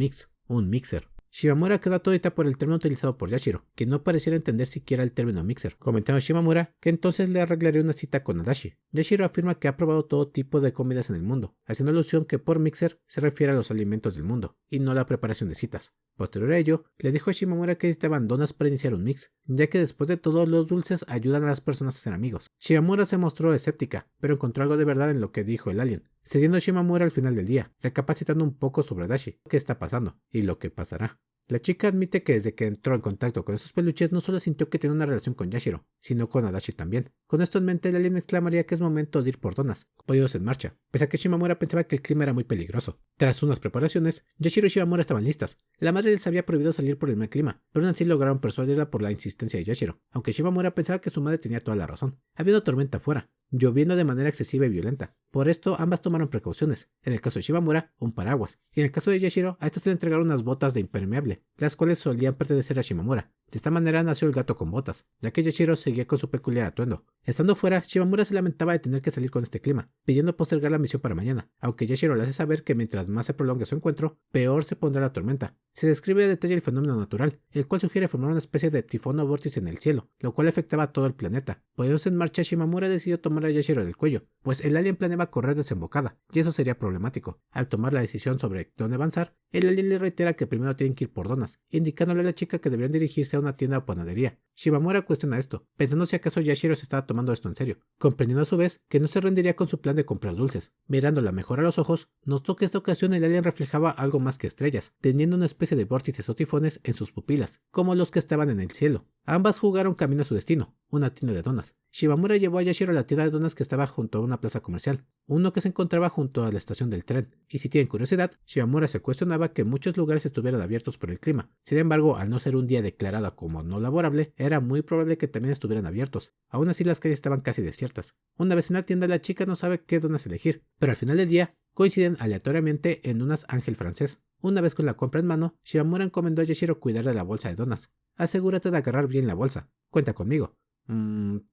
mixer. Shimamura quedó atónita por el término utilizado por Yashiro, que no pareciera entender siquiera el término mixer, comentando a Shimamura que entonces le arreglaría una cita con Adachi. Yashiro afirma que ha probado todo tipo de comidas en el mundo, haciendo alusión que por mixer se refiere a los alimentos del mundo, y no a la preparación de citas. Posterior a ello, le dijo a Shimamura que necesitaban donas para iniciar un mix, ya que después de todo los dulces ayudan a las personas a ser amigos. Shimamura se mostró escéptica, pero encontró algo de verdad en lo que dijo el alien, cediendo a Shimamura al final del día, recapacitando un poco sobre Adachi, qué está pasando y lo que pasará. La chica admite que desde que entró en contacto con esos peluches no solo sintió que tenía una relación con Yashiro, sino con Adachi también. Con esto en mente, el alien exclamaría que es momento de ir por donas, podidos en marcha, pese a que Shimamura pensaba que el clima era muy peligroso. Tras unas preparaciones, Yashiro y Shimamura estaban listas. La madre les había prohibido salir por el mal clima, pero aún así lograron persuadirla por la insistencia de Yashiro, aunque Shimamura pensaba que su madre tenía toda la razón. Había una tormenta afuera, lloviendo de manera excesiva y violenta. Por esto, ambas tomaron precauciones. En el caso de Shimamura, un paraguas, y en el caso de Yashiro, a esta se le entregaron unas botas de impermeable, las cuales solían pertenecer a Shimamura. De esta manera nació el gato con botas, ya que Yashiro seguía con su peculiar atuendo. Estando fuera, Shimamura se lamentaba de tener que salir con este clima, pidiendo postergar la misión para mañana, aunque Yashiro le hace saber que mientras más se prolongue su encuentro, peor se pondrá la tormenta. Se describe a detalle el fenómeno natural, el cual sugiere formar una especie de tifón o vórtice en el cielo, lo cual afectaba a todo el planeta. Poniéndose en marcha, Shimamura decidió tomar a Yashiro del cuello, pues el alien planeaba correr desembocada, y eso sería problemático. Al tomar la decisión sobre dónde avanzar, el alien le reitera que primero tienen que ir por donas, indicándole a la chica que deberían dirigirse a una tienda o panadería. Shimamura cuestiona esto, pensando si acaso Yashiro se estaba tomando esto en serio, comprendiendo a su vez que no se rendiría con su plan de comprar dulces. Mirándola mejor a los ojos, notó que esta ocasión el alien reflejaba algo más que estrellas, teniendo una especie de vórtices o tifones en sus pupilas, como los que estaban en el cielo. Ambas jugaron camino a su destino, una tienda de donas. Shimamura llevó a Yashiro a la tienda de donas que estaba junto a una plaza comercial, uno que se encontraba junto a la estación del tren, y si tienen curiosidad, Shimamura se cuestionaba que muchos lugares estuvieran abiertos por el clima. Sin embargo, al no ser un día declarado como no laborable, era muy probable que también estuvieran abiertos. Aún así, las calles estaban casi desiertas. Una vez en la tienda, la chica no sabe qué donas elegir, pero al final del día, coinciden aleatoriamente en unas Ángel francés. Una vez con la compra en mano, Shimamura encomendó a Yashiro cuidar de la bolsa de donas. Asegúrate de agarrar bien la bolsa. Cuenta conmigo.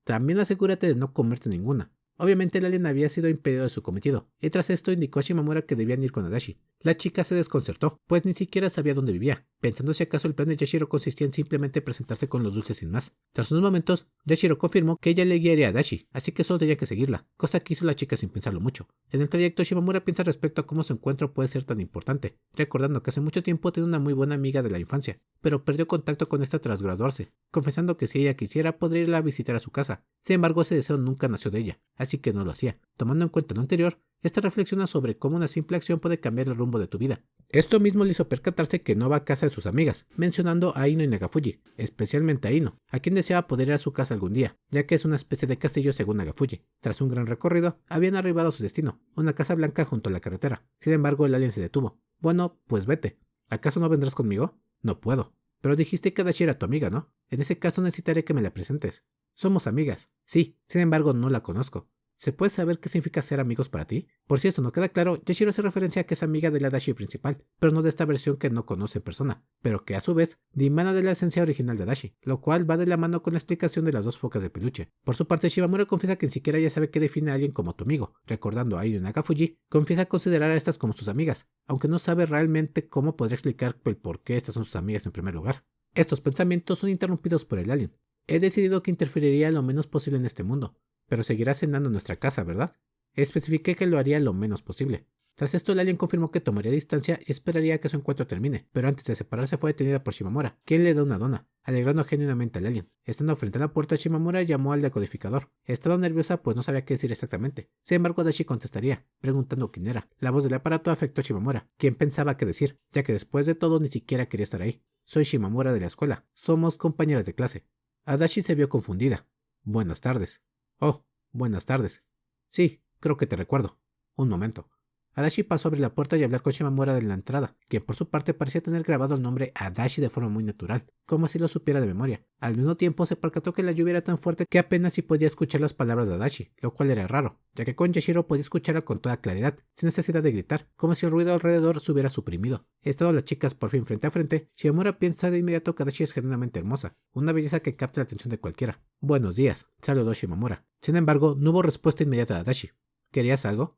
También asegúrate de no comerte ninguna. Obviamente el alien había sido impedido de su cometido, y tras esto indicó a Shimamura que debían ir con Adachi. La chica se desconcertó, pues ni siquiera sabía dónde vivía, pensando si acaso el plan de Yashiro consistía en simplemente presentarse con los dulces sin más. Tras unos momentos, Yashiro confirmó que ella le guiaría a Adachi, así que solo tenía que seguirla, cosa que hizo la chica sin pensarlo mucho. En el trayecto, Shimamura piensa respecto a cómo su encuentro puede ser tan importante, recordando que hace mucho tiempo tenía una muy buena amiga de la infancia, pero perdió contacto con esta tras graduarse, confesando que si ella quisiera podría irla a visitar a su casa. Sin embargo, ese deseo nunca nació de ella, así que no lo hacía. Tomando en cuenta lo anterior, esta reflexiona sobre cómo una simple acción puede cambiar el rumbo de tu vida. Esto mismo le hizo percatarse que no va a casa de sus amigas, mencionando a Ino y Nagafuji, especialmente a Ino, a quien deseaba poder ir a su casa algún día, ya que es una especie de castillo según Nagafuji. Tras un gran recorrido, habían arribado a su destino, una casa blanca junto a la carretera. Sin embargo, el alien se detuvo. Bueno, pues vete. ¿Acaso no vendrás conmigo? No puedo. Pero dijiste que Adachi era tu amiga, ¿no? En ese caso necesitaré que me la presentes. Somos amigas. Sí, sin embargo no la conozco. ¿Se puede saber qué significa ser amigos para ti? Por si esto no queda claro, Yashiro hace referencia a que es amiga de la Adachi principal, pero no de esta versión que no conoce en persona, pero que a su vez dimana de la esencia original de Adachi, lo cual va de la mano con la explicación de las dos focas de peluche. Por su parte, Shimamura confiesa que ni siquiera ella sabe qué define a alguien como tu amigo, recordando a Ino y Nagafuji, confiesa considerar a estas como sus amigas, aunque no sabe realmente cómo podría explicar el por qué estas son sus amigas en primer lugar. Estos pensamientos son interrumpidos por el alien. He decidido que interferiría lo menos posible en este mundo, pero seguirá cenando en nuestra casa, ¿verdad? Especifiqué que lo haría lo menos posible. Tras esto, el alien confirmó que tomaría distancia y esperaría que su encuentro termine, pero antes de separarse fue detenida por Shimamura, quien le da una dona, alegrando genuinamente al alien. Estando frente a la puerta, Shimamura llamó al decodificador. Estaba nerviosa pues no sabía qué decir exactamente. Sin embargo, Adachi contestaría, preguntando quién era. La voz del aparato afectó a Shimamura, quien pensaba qué decir, ya que después de todo ni siquiera quería estar ahí. Soy Shimamura de la escuela. Somos compañeras de clase. Adachi se vio confundida. Buenas tardes. Oh, buenas tardes. Sí, creo que te recuerdo. Un momento. Adachi pasó a abrir la puerta y hablar con Shimamura de la entrada, quien por su parte parecía tener grabado el nombre Adachi de forma muy natural, como si lo supiera de memoria. Al mismo tiempo se percató que la lluvia era tan fuerte que apenas si podía escuchar las palabras de Adachi, lo cual era raro, ya que con Yashiro podía escucharla con toda claridad, sin necesidad de gritar, como si el ruido alrededor se hubiera suprimido. Estando las chicas por fin frente a frente, Shimamura piensa de inmediato que Adachi es genuinamente hermosa, una belleza que capta la atención de cualquiera. Buenos días, saludó Shimamura. Sin embargo, no hubo respuesta inmediata de Adachi. ¿Querías algo?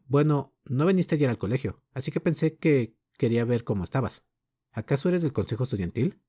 Bueno, no viniste ayer al colegio, así que pensé que quería ver cómo estabas. ¿Acaso eres del consejo estudiantil?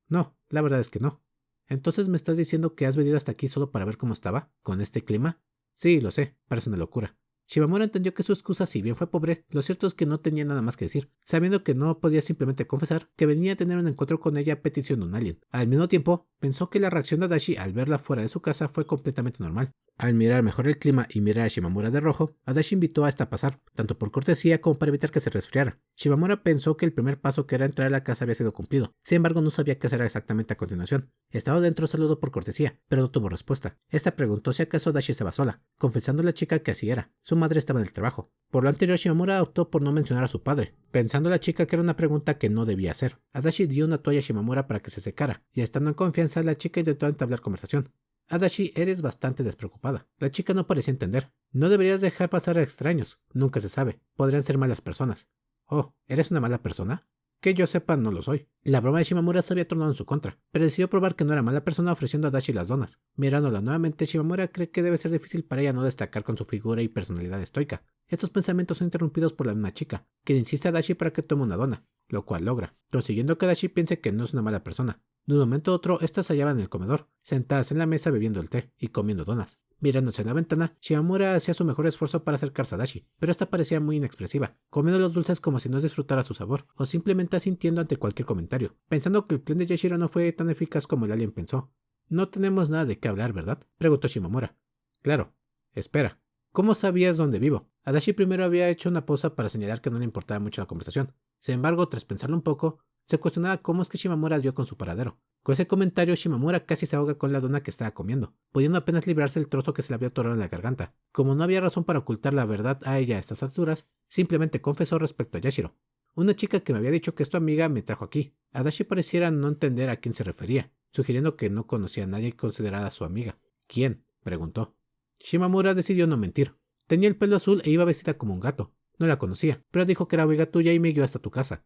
No, la verdad es que no. ¿Entonces me estás diciendo que has venido hasta aquí solo para ver cómo estaba, con este clima? Sí, lo sé, parece una locura. Shimamura entendió que su excusa, si bien fue pobre, lo cierto es que no tenía nada más que decir, sabiendo que no podía simplemente confesar que venía a tener un encuentro con ella a petición de un alien. Al mismo tiempo, pensó que la reacción de Adachi al verla fuera de su casa fue completamente normal. Al mirar mejor el clima y mirar a Shimamura de rojo, Adachi invitó a esta a pasar, tanto por cortesía como para evitar que se resfriara. Shimamura pensó que el primer paso, que era entrar a la casa, había sido cumplido. Sin embargo, no sabía qué hacer exactamente a continuación. Estaba dentro, saludó por cortesía, pero no tuvo respuesta. Esta preguntó si acaso Adachi estaba sola, confesando a la chica que así era. Su madre estaba en el trabajo. Por lo anterior, Shimamura optó por no mencionar a su padre, pensando la chica que era una pregunta que no debía hacer. Adachi dio una toalla a Shimamura para que se secara, y estando en confianza, la chica intentó entablar conversación. Adachi, eres bastante despreocupada. La chica no parecía entender. No deberías dejar pasar a extraños. Nunca se sabe. Podrían ser malas personas. Oh, ¿eres una mala persona? Que yo sepa, no lo soy. La broma de Shimamura se había tornado en su contra, pero decidió probar que no era mala persona ofreciendo a Adachi las donas. Mirándola nuevamente, Shimamura cree que debe ser difícil para ella no destacar con su figura y personalidad estoica. Estos pensamientos son interrumpidos por la misma chica, quien insiste a Adachi para que tome una dona, lo cual logra, consiguiendo que Adachi piense que no es una mala persona. De un momento a otro, estas se hallaban en el comedor, sentadas en la mesa bebiendo el té y comiendo donas. Mirándose en la ventana, Shimamura hacía su mejor esfuerzo para acercarse a Dashi, pero esta parecía muy inexpresiva, comiendo los dulces como si no disfrutara su sabor, o simplemente asintiendo ante cualquier comentario, pensando que el plan de Yashiro no fue tan eficaz como el alien pensó. «No tenemos nada de qué hablar, ¿verdad?», preguntó Shimamura. «Claro. Espera. ¿Cómo sabías dónde vivo?». Adachi primero había hecho una pausa para señalar que no le importaba mucho la conversación. Sin embargo, tras pensarlo un poco, se cuestionaba cómo es que Shimamura dio con su paradero. Con ese comentario, Shimamura casi se ahoga con la dona que estaba comiendo, pudiendo apenas librarse del trozo que se le había atorado en la garganta. Como no había razón para ocultar la verdad a ella a estas alturas, simplemente confesó respecto a Yashiro. «Una chica que me había dicho que es tu amiga me trajo aquí». Adachi pareciera no entender a quién se refería, sugiriendo que no conocía a nadie considerada su amiga. «¿Quién?», preguntó. Shimamura decidió no mentir. Tenía el pelo azul e iba vestida como un gato. No la conocía, pero dijo que era amiga tuya y me guió hasta tu casa.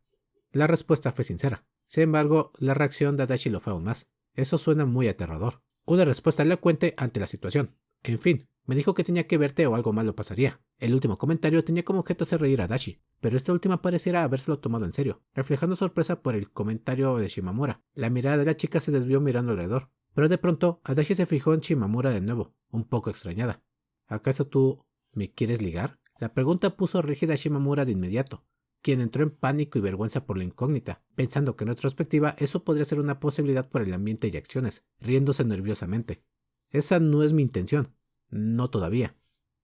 La respuesta fue sincera. Sin embargo, la reacción de Adachi lo fue aún más. Eso suena muy aterrador. Una respuesta elocuente ante la situación. En fin, me dijo que tenía que verte o algo malo pasaría. El último comentario tenía como objeto hacer reír a Adachi, pero esta última pareciera habérselo tomado en serio, reflejando sorpresa por el comentario de Shimamura. La mirada de la chica se desvió mirando alrededor, pero de pronto Adachi se fijó en Shimamura de nuevo, un poco extrañada. «¿Acaso tú me quieres ligar?». La pregunta puso rígida a Shimamura de inmediato, quien entró en pánico y vergüenza por la incógnita, pensando que en retrospectiva eso podría ser una posibilidad por el ambiente y acciones, riéndose nerviosamente. «Esa no es mi intención. No todavía».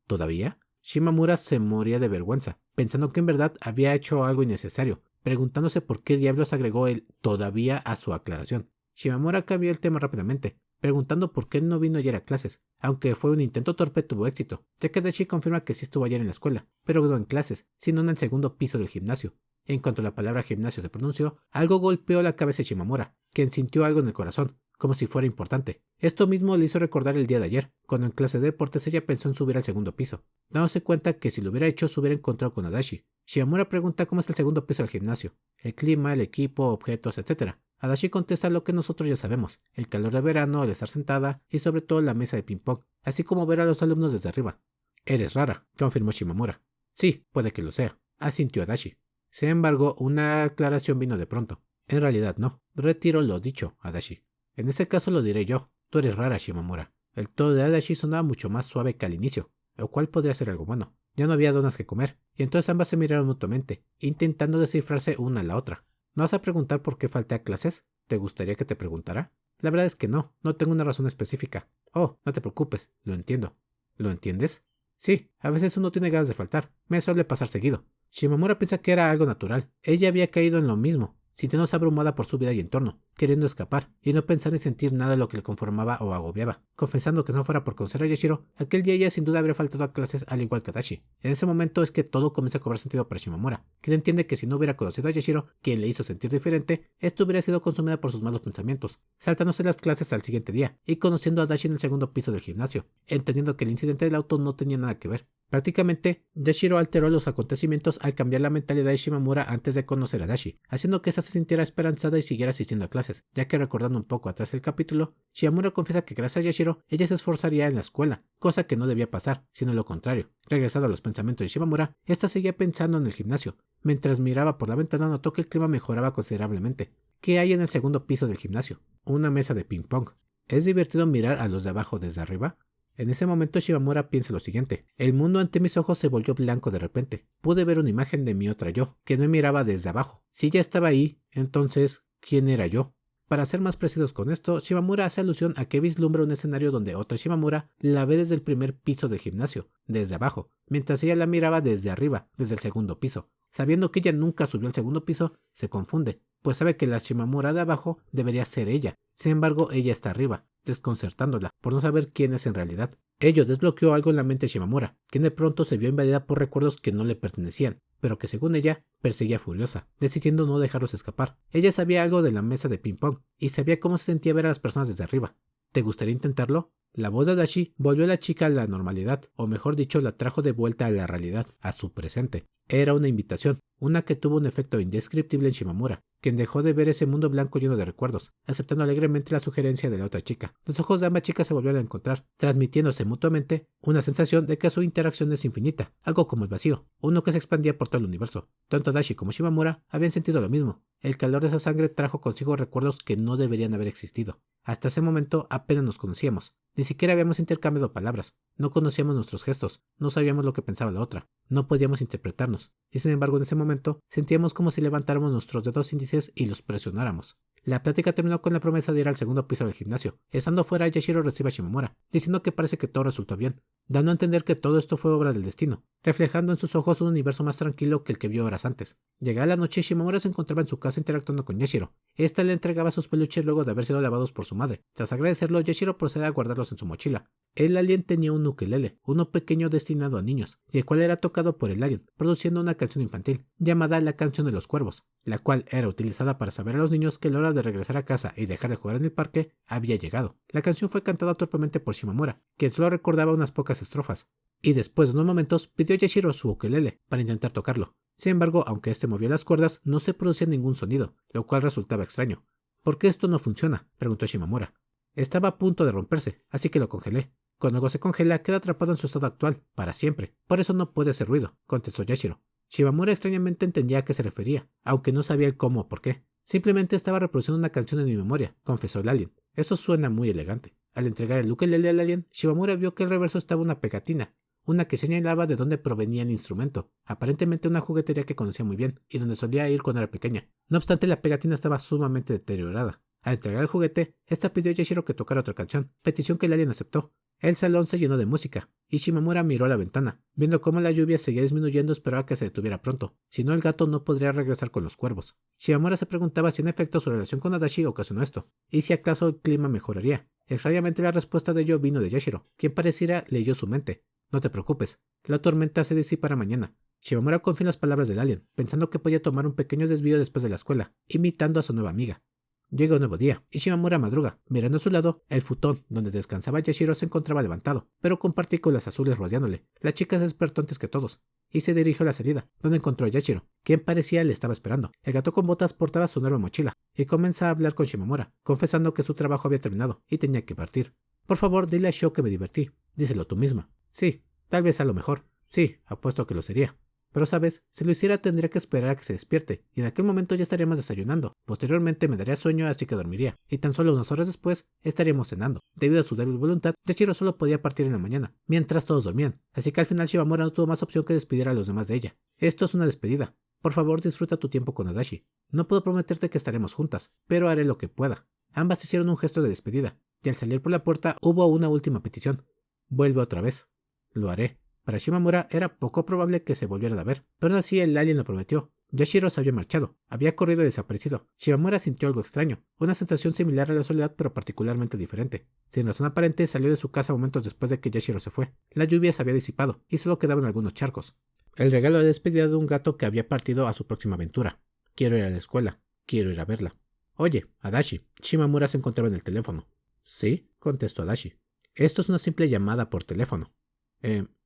«¿Todavía?». Shimamura se moría de vergüenza, pensando que en verdad había hecho algo innecesario, preguntándose por qué diablos agregó el «todavía» a su aclaración. Shimamura cambió el tema rápidamente, preguntando por qué no vino ayer a clases. Aunque fue un intento torpe, tuvo éxito, ya que Dashi confirma que sí estuvo ayer en la escuela, pero no en clases, sino en el segundo piso del gimnasio. En cuanto la palabra gimnasio se pronunció, algo golpeó la cabeza de Shimamura, quien sintió algo en el corazón, como si fuera importante. Esto mismo le hizo recordar el día de ayer, cuando en clase de deportes ella pensó en subir al segundo piso, dándose cuenta que si lo hubiera hecho se hubiera encontrado con Adachi. Shimamura pregunta cómo es el segundo piso del gimnasio, el clima, el equipo, objetos, etc. Adachi contesta lo que nosotros ya sabemos: el calor de verano, el estar sentada y sobre todo la mesa de ping-pong, así como ver a los alumnos desde arriba. «Eres rara», confirmó Shimamura. «Sí, puede que lo sea», asintió Adachi. Sin embargo, una aclaración vino de pronto. «En realidad no. Retiro lo dicho, Adachi. En ese caso lo diré yo. Tú eres rara, Shimamura». El tono de Adachi sonaba mucho más suave que al inicio, lo cual podría ser algo bueno. Ya no había donas que comer, y entonces ambas se miraron mutuamente, intentando descifrarse una a la otra. «¿No vas a preguntar por qué falté a clases? ¿Te gustaría que te preguntara?». «La verdad es que no tengo una razón específica». «Oh, no te preocupes, lo entiendo». «¿Lo entiendes?». «Sí, a veces uno tiene ganas de faltar. Me suele pasar seguido». Shimamura piensa que era algo natural. Ella había caído en lo mismo, sintiéndose abrumada por su vida y entorno, queriendo escapar, y no pensar ni sentir nada de lo que le conformaba o agobiaba, confesando que si no fuera por conocer a Yashiro, aquel día ella sin duda habría faltado a clases al igual que Adachi. En ese momento es que todo comienza a cobrar sentido para Shimamura, quien entiende que si no hubiera conocido a Yashiro, quien le hizo sentir diferente, esto hubiera sido consumida por sus malos pensamientos, saltándose las clases al siguiente día, y conociendo a Adachi en el segundo piso del gimnasio, entendiendo que el incidente del auto no tenía nada que ver. Prácticamente, Yashiro alteró los acontecimientos al cambiar la mentalidad de Shimamura antes de conocer a Dashi, haciendo que ésta se sintiera esperanzada y siguiera asistiendo a clases, ya que recordando un poco atrás el capítulo, Shimamura confiesa que gracias a Yashiro, ella se esforzaría en la escuela, cosa que no debía pasar, sino lo contrario. Regresando a los pensamientos de Shimamura, ésta seguía pensando en el gimnasio. Mientras miraba por la ventana notó que el clima mejoraba considerablemente. ¿Qué hay en el segundo piso del gimnasio? Una mesa de ping pong. ¿Es divertido mirar a los de abajo desde arriba? En ese momento Shimamura piensa lo siguiente: el mundo ante mis ojos se volvió blanco de repente. Pude ver una imagen de mi otra yo, que me miraba desde abajo. Si ella estaba ahí, entonces, ¿quién era yo? Para ser más precisos con esto, Shimamura hace alusión a que vislumbra un escenario donde otra Shimamura la ve desde el primer piso del gimnasio, desde abajo, mientras ella la miraba desde arriba, desde el segundo piso. Sabiendo que ella nunca subió al segundo piso, se confunde, pues sabe que la Shimamura de abajo debería ser ella. Sin embargo, ella está arriba, desconcertándola por no saber quién es en realidad. Ello desbloqueó algo en la mente de Shimamura, quien de pronto se vio invadida por recuerdos que no le pertenecían, pero que según ella, perseguía furiosa, decidiendo no dejarlos escapar. Ella sabía algo de la mesa de ping pong, y sabía cómo se sentía ver a las personas desde arriba. ¿Te gustaría intentarlo? La voz de Adachi volvió a la chica a la normalidad, o mejor dicho, la trajo de vuelta a la realidad, a su presente. Era una invitación, una que tuvo un efecto indescriptible en Shimamura, quien dejó de ver ese mundo blanco lleno de recuerdos, aceptando alegremente la sugerencia de la otra chica. Los ojos de ambas chicas se volvieron a encontrar, transmitiéndose mutuamente una sensación de que su interacción es infinita, algo como el vacío, uno que se expandía por todo el universo. Tanto Adachi como Shimamura habían sentido lo mismo. El calor de esa sangre trajo consigo recuerdos que no deberían haber existido. Hasta ese momento apenas nos conocíamos, ni siquiera habíamos intercambiado palabras, no conocíamos nuestros gestos, no sabíamos lo que pensaba la otra, no podíamos interpretarnos, y sin embargo en ese momento sentíamos como si levantáramos nuestros dedos índices y los presionáramos. La plática terminó con la promesa de ir al segundo piso del gimnasio. Estando fuera, Yashiro recibe a Shimamura, diciendo que parece que todo resultó bien, dando a entender que todo esto fue obra del destino, reflejando en sus ojos un universo más tranquilo que el que vio horas antes. Llegada la noche, Shimamura se encontraba en su casa interactuando con Yashiro. Esta le entregaba sus peluches luego de haber sido lavados por su madre. Tras agradecerlo, Yashiro procede a guardarlos en su mochila. El alien tenía un ukelele, uno pequeño destinado a niños, y el cual era tocado por el alien, produciendo una canción infantil, llamada La Canción de los Cuervos, la cual era utilizada para saber a los niños que la hora de regresar a casa y dejar de jugar en el parque había llegado. La canción fue cantada torpemente por Shimamura, quien solo recordaba unas pocas estrofas, y después de unos momentos pidió a Yashiro su ukelele para intentar tocarlo. Sin embargo, aunque este movía las cuerdas, no se producía ningún sonido, lo cual resultaba extraño. ¿Por qué esto no funciona?, preguntó Shimamura. Estaba a punto de romperse, así que lo congelé. Cuando algo se congela, queda atrapado en su estado actual, para siempre. Por eso no puede hacer ruido, contestó Yashiro. Shimamura extrañamente entendía a qué se refería, aunque no sabía el cómo o por qué. Simplemente estaba reproduciendo una canción en mi memoria, confesó el alien. Eso suena muy elegante. Al entregar el ukelele al alien, Shimamura vio que al reverso estaba una pegatina, una que señalaba de dónde provenía el instrumento, aparentemente una juguetería que conocía muy bien, y donde solía ir cuando era pequeña. No obstante, la pegatina estaba sumamente deteriorada. Al entregar el juguete, esta pidió a Yashiro que tocara otra canción, petición que el alien aceptó. El salón se llenó de música, y Shimamura miró a la ventana, viendo cómo la lluvia seguía disminuyendo. Esperaba que se detuviera pronto, si no el gato no podría regresar con los cuervos. Shimamura se preguntaba si en efecto su relación con Adachi ocasionó esto, y si acaso el clima mejoraría. Extrañamente la respuesta de ello vino de Yashiro, quien pareciera leyó su mente. No te preocupes, la tormenta se disipará mañana. Shimamura confió en las palabras del alien, pensando que podía tomar un pequeño desvío después de la escuela, imitando a su nueva amiga. Llega un nuevo día, y Shimamura madruga. Mirando a su lado, el futón donde descansaba Yashiro se encontraba levantado, pero con partículas azules rodeándole. La chica se despertó antes que todos, y se dirigió a la salida, donde encontró a Yashiro, quien parecía le estaba esperando. El gato con botas portaba su nueva mochila, y comienza a hablar con Shimamura, confesando que su trabajo había terminado, y tenía que partir. Por favor, dile a Sho que me divertí. Díselo tú misma. Sí, tal vez a lo mejor. Sí, apuesto que lo sería. Pero sabes, si lo hiciera tendría que esperar a que se despierte, y en aquel momento ya estaríamos desayunando. Posteriormente me daría sueño, así que dormiría, y tan solo unas horas después estaríamos cenando. Debido a su débil voluntad, Yashiro solo podía partir en la mañana, mientras todos dormían, así que al final Shimamura no tuvo más opción que despedir a los demás de ella. Esto es una despedida. Por favor, disfruta tu tiempo con Adachi. No puedo prometerte que estaremos juntas, pero haré lo que pueda. Ambas hicieron un gesto de despedida, y al salir por la puerta hubo una última petición. Vuelve otra vez. Lo haré. Para Shimamura era poco probable que se volvieran a ver, pero aún así el alien lo prometió. Yashiro se había marchado, había corrido y desaparecido. Shimamura sintió algo extraño, una sensación similar a la soledad pero particularmente diferente. Sin razón aparente salió de su casa momentos después de que Yashiro se fue. La lluvia se había disipado y solo quedaban algunos charcos. El regalo de despedida de un gato que había partido a su próxima aventura. Quiero ir a la escuela, quiero ir a verla. Oye, Adachi. Shimamura se encontraba en el teléfono. Sí, contestó Adachi. Esto es una simple llamada por teléfono.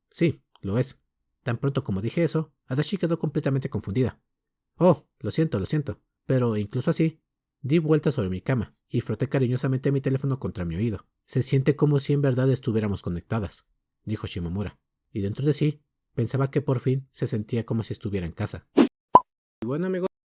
Sí, lo es. Tan pronto como dije eso, Adachi quedó completamente confundida. Oh, lo siento, pero incluso así, di vueltas sobre mi cama y froté cariñosamente mi teléfono contra mi oído. Se siente como si en verdad estuviéramos conectadas, dijo Shimamura, y dentro de sí, pensaba que por fin se sentía como si estuviera en casa.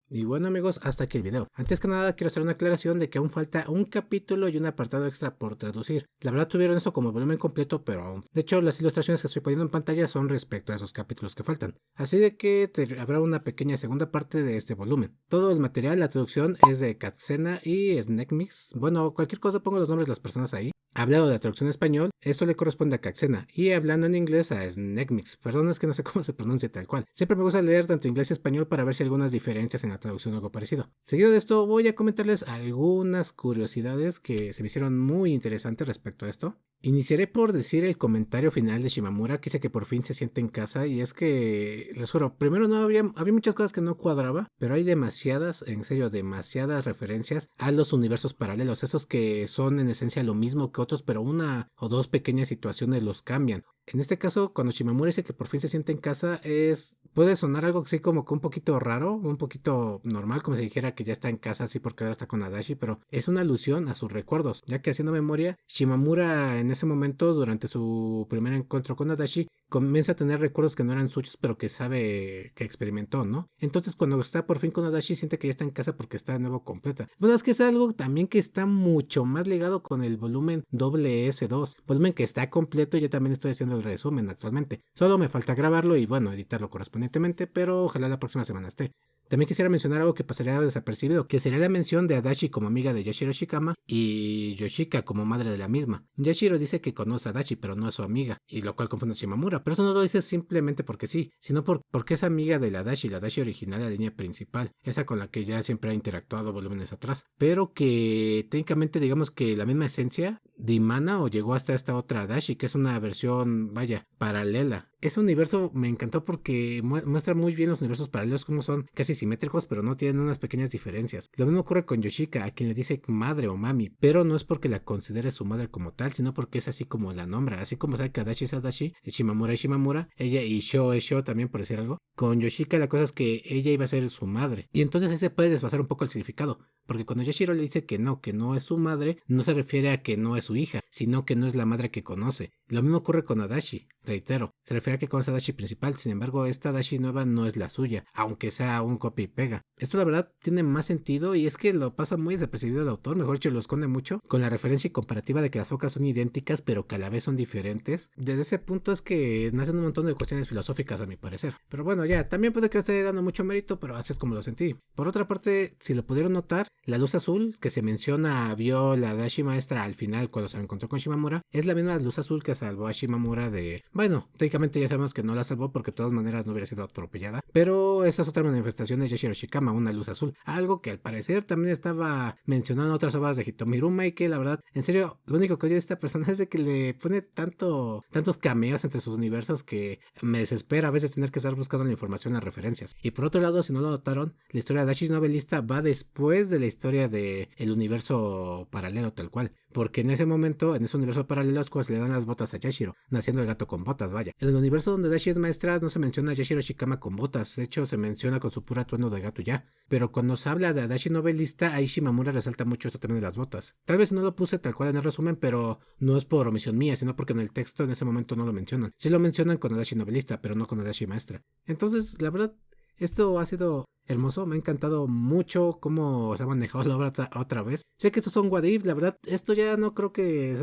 Y bueno amigos, hasta aquí el video. Antes que nada quiero hacer una aclaración de que aún falta un capítulo y un apartado extra por traducir. La verdad tuvieron esto como volumen completo, pero aún. De hecho, las ilustraciones que estoy poniendo en pantalla son respecto a esos capítulos que faltan. Así de que habrá una pequeña segunda parte de este volumen. Todo el material, la traducción es de Katsena y Snackmix. Bueno, cualquier cosa pongo los nombres de las personas ahí. Hablando de la traducción en español, esto le corresponde a Katsena, y hablando en inglés a Snackmix. Perdón, es que no sé cómo se pronuncia tal cual. Siempre me gusta leer tanto inglés y español para ver si hay algunas diferencias en una traducción o algo parecido. Seguido de esto voy a comentarles algunas curiosidades que se me hicieron muy interesantes respecto a esto. Iniciaré por decir el comentario final de Shimamura, que dice que por fin se siente en casa, y es que, les juro, primero no había muchas cosas que no cuadraba, pero hay demasiadas, en serio, demasiadas referencias a los universos paralelos, esos que son en esencia lo mismo que otros, pero una o dos pequeñas situaciones los cambian. En este caso, cuando Shimamura dice que por fin se siente en casa, puede sonar algo así como que un poquito raro, un poquito normal, como si dijera que ya está en casa así porque ahora está con Adachi, pero es una alusión a sus recuerdos, ya que haciendo memoria, Shimamura en ese momento, durante su primer encuentro con Adachi, comienza a tener recuerdos que no eran suyos, pero que sabe que experimentó, ¿no? Entonces cuando está por fin con Adachi, siente que ya está en casa porque está de nuevo completa. Bueno, es que es algo también que está mucho más ligado con el volumen S2, volumen que está completo. Yo también estoy haciendo el resumen actualmente, solo me falta grabarlo y bueno, editarlo correspondientemente, pero ojalá la próxima semana esté. También quisiera mencionar algo que pasaría desapercibido, que sería la mención de Adachi como amiga de Yashiro Shikama y Yoshika como madre de la misma. Yashiro dice que conoce a Adachi pero no es su amiga, y lo cual confunde a Shimamura, pero esto no lo dice simplemente porque sí, sino porque es amiga de la Adachi original de la línea principal, esa con la que ya siempre ha interactuado volúmenes atrás, pero que técnicamente digamos que la misma esencia dimana o llegó hasta esta otra Adachi, que es una versión, vaya, paralela. Ese universo me encantó porque muestra muy bien los universos paralelos, como son casi simétricos, pero no tienen unas pequeñas diferencias. Lo mismo ocurre con Yoshika, a quien le dice madre o mami, pero no es porque la considere su madre como tal, sino porque es así como la nombra. Así como sabe que Adachi es Adachi, Shimamura es Shimamura, ella y Sho es Sho también, por decir algo. Con Yoshika la cosa es que ella iba a ser su madre, y entonces ese puede desfasar un poco el significado, porque cuando Yashiro le dice que no es su madre, no se refiere a que no es su hija, sino que no es la madre que conoce. Lo mismo ocurre con Adachi, reitero, se refiere a que conoce a Adachi principal, sin embargo esta Adachi nueva no es la suya, aunque sea un copia y pega. Esto la verdad tiene más sentido y es que lo pasa muy desapercibido el autor, mejor dicho lo esconde mucho, con la referencia y comparativa de que las focas son idénticas pero que a la vez son diferentes. Desde ese punto es que nacen un montón de cuestiones filosóficas a mi parecer. Pero bueno, ya, también puede que esté dando mucho mérito, pero así es como lo sentí. Por otra parte, si lo pudieron notar, la luz azul que se menciona vio la Adachi maestra al final cuando se encontró con Shimamura, es la misma luz azul que salvó a Shimamura de... Bueno, técnicamente ya sabemos que no la salvó porque de todas maneras no hubiera sido atropellada, pero esa es otra manifestación de Yashiro Shikama, una luz azul, algo que al parecer también estaba mencionado en otras obras de Hitomi Hiruma y que la verdad, en serio, lo único que odio de esta persona es de que le pone tantos cameos entre sus universos que me desespera a veces tener que estar buscando la información en las referencias. Y por otro lado, si no lo notaron, la historia de Adachi's novelista va después de la historia de el universo paralelo tal cual, porque en ese momento, en ese universo paralelo es cuando se le dan las botas a Yashiro, naciendo el gato con botas, vaya. En el universo donde Adachi es maestra no se menciona a Yashiro Shikama con botas, de hecho se menciona con su pura atuendo de gato ya, pero cuando se habla de Adachi novelista, ahí Shimamura resalta mucho esto también de las botas. Tal vez no lo puse tal cual en el resumen, pero no es por omisión mía, sino porque en el texto en ese momento no lo mencionan. Sí lo mencionan con Adachi novelista, pero no con Adachi maestra. Entonces, la verdad, esto ha sido hermoso, me ha encantado mucho cómo se ha manejado la obra otra vez. Sé que estos son what if, la verdad, esto ya no creo que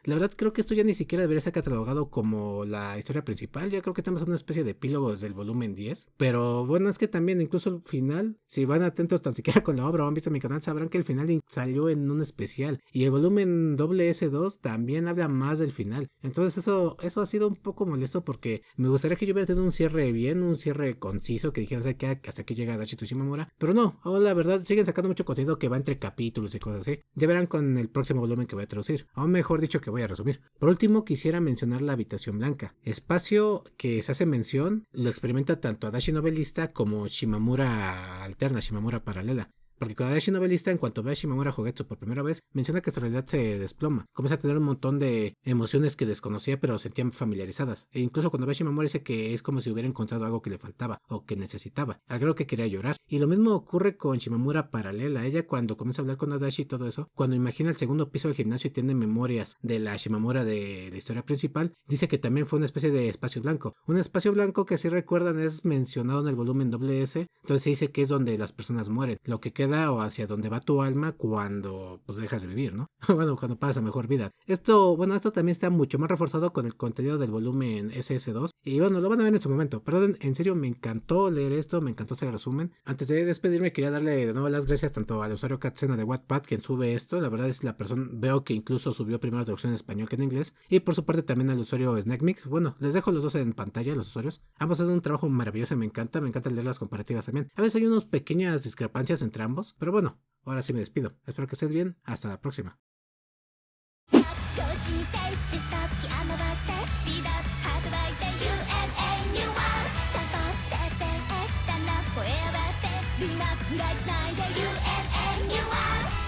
la verdad creo que esto ya ni siquiera debería ser catalogado como la historia principal, ya creo que estamos en una especie de epílogo desde el volumen 10, pero bueno, es que también incluso el final, si van atentos tan siquiera con la obra o han visto mi canal, sabrán que el final salió en un especial, y el volumen S2 también habla más del final, entonces eso ha sido un poco molesto porque me gustaría que yo hubiera tenido un cierre bien, un cierre conciso, que dijeran que hasta aquí llega Adachi Shimamura, pero no, ahora la verdad siguen sacando mucho contenido que va entre capítulos y cosas así. Ya verán con el próximo volumen que voy a traducir, o mejor dicho que voy a resumir. Por último, quisiera mencionar la habitación blanca, espacio que se hace mención, lo experimenta tanto Adachi novelista como Shimamura alterna, Shimamura paralela. Porque cuando Adachi novelista, en cuanto ve a Shimamura Jogetsu por primera vez, menciona que su realidad se desploma. Comienza a tener un montón de emociones que desconocía pero sentían familiarizadas. E incluso cuando ve a Shimamura dice que es como si hubiera encontrado algo que le faltaba o que necesitaba. Algo que quería llorar. Y lo mismo ocurre con Shimamura paralela. Ella cuando comienza a hablar con Adachi y todo eso, cuando imagina el segundo piso del gimnasio y tiene memorias de la Shimamura de la historia principal, dice que también fue una especie de espacio blanco. Un espacio blanco que si recuerdan es mencionado en el volumen S. Entonces se dice que es donde las personas mueren. Lo que queda búsqueda o hacia dónde va tu alma cuando pues dejas de vivir, ¿no? Bueno, cuando pasas a mejor vida. Esto también está mucho más reforzado con el contenido del volumen SS2 y bueno, lo van a ver en su momento. Perdón, en serio me encantó leer esto, me encantó hacer el resumen. Antes de despedirme quería darle de nuevo las gracias tanto al usuario Katsena de Wattpad quien sube esto, la verdad es la persona, veo que incluso subió primero la traducción en español que en inglés, y por su parte también al usuario Snackmix. Bueno, les dejo los dos en pantalla, los usuarios. Ambos hacen un trabajo maravilloso y me encanta leer las comparativas también. A veces hay unas pequeñas discrepancias entre ambos, pero bueno, ahora sí me despido. Espero que estés bien, hasta la próxima.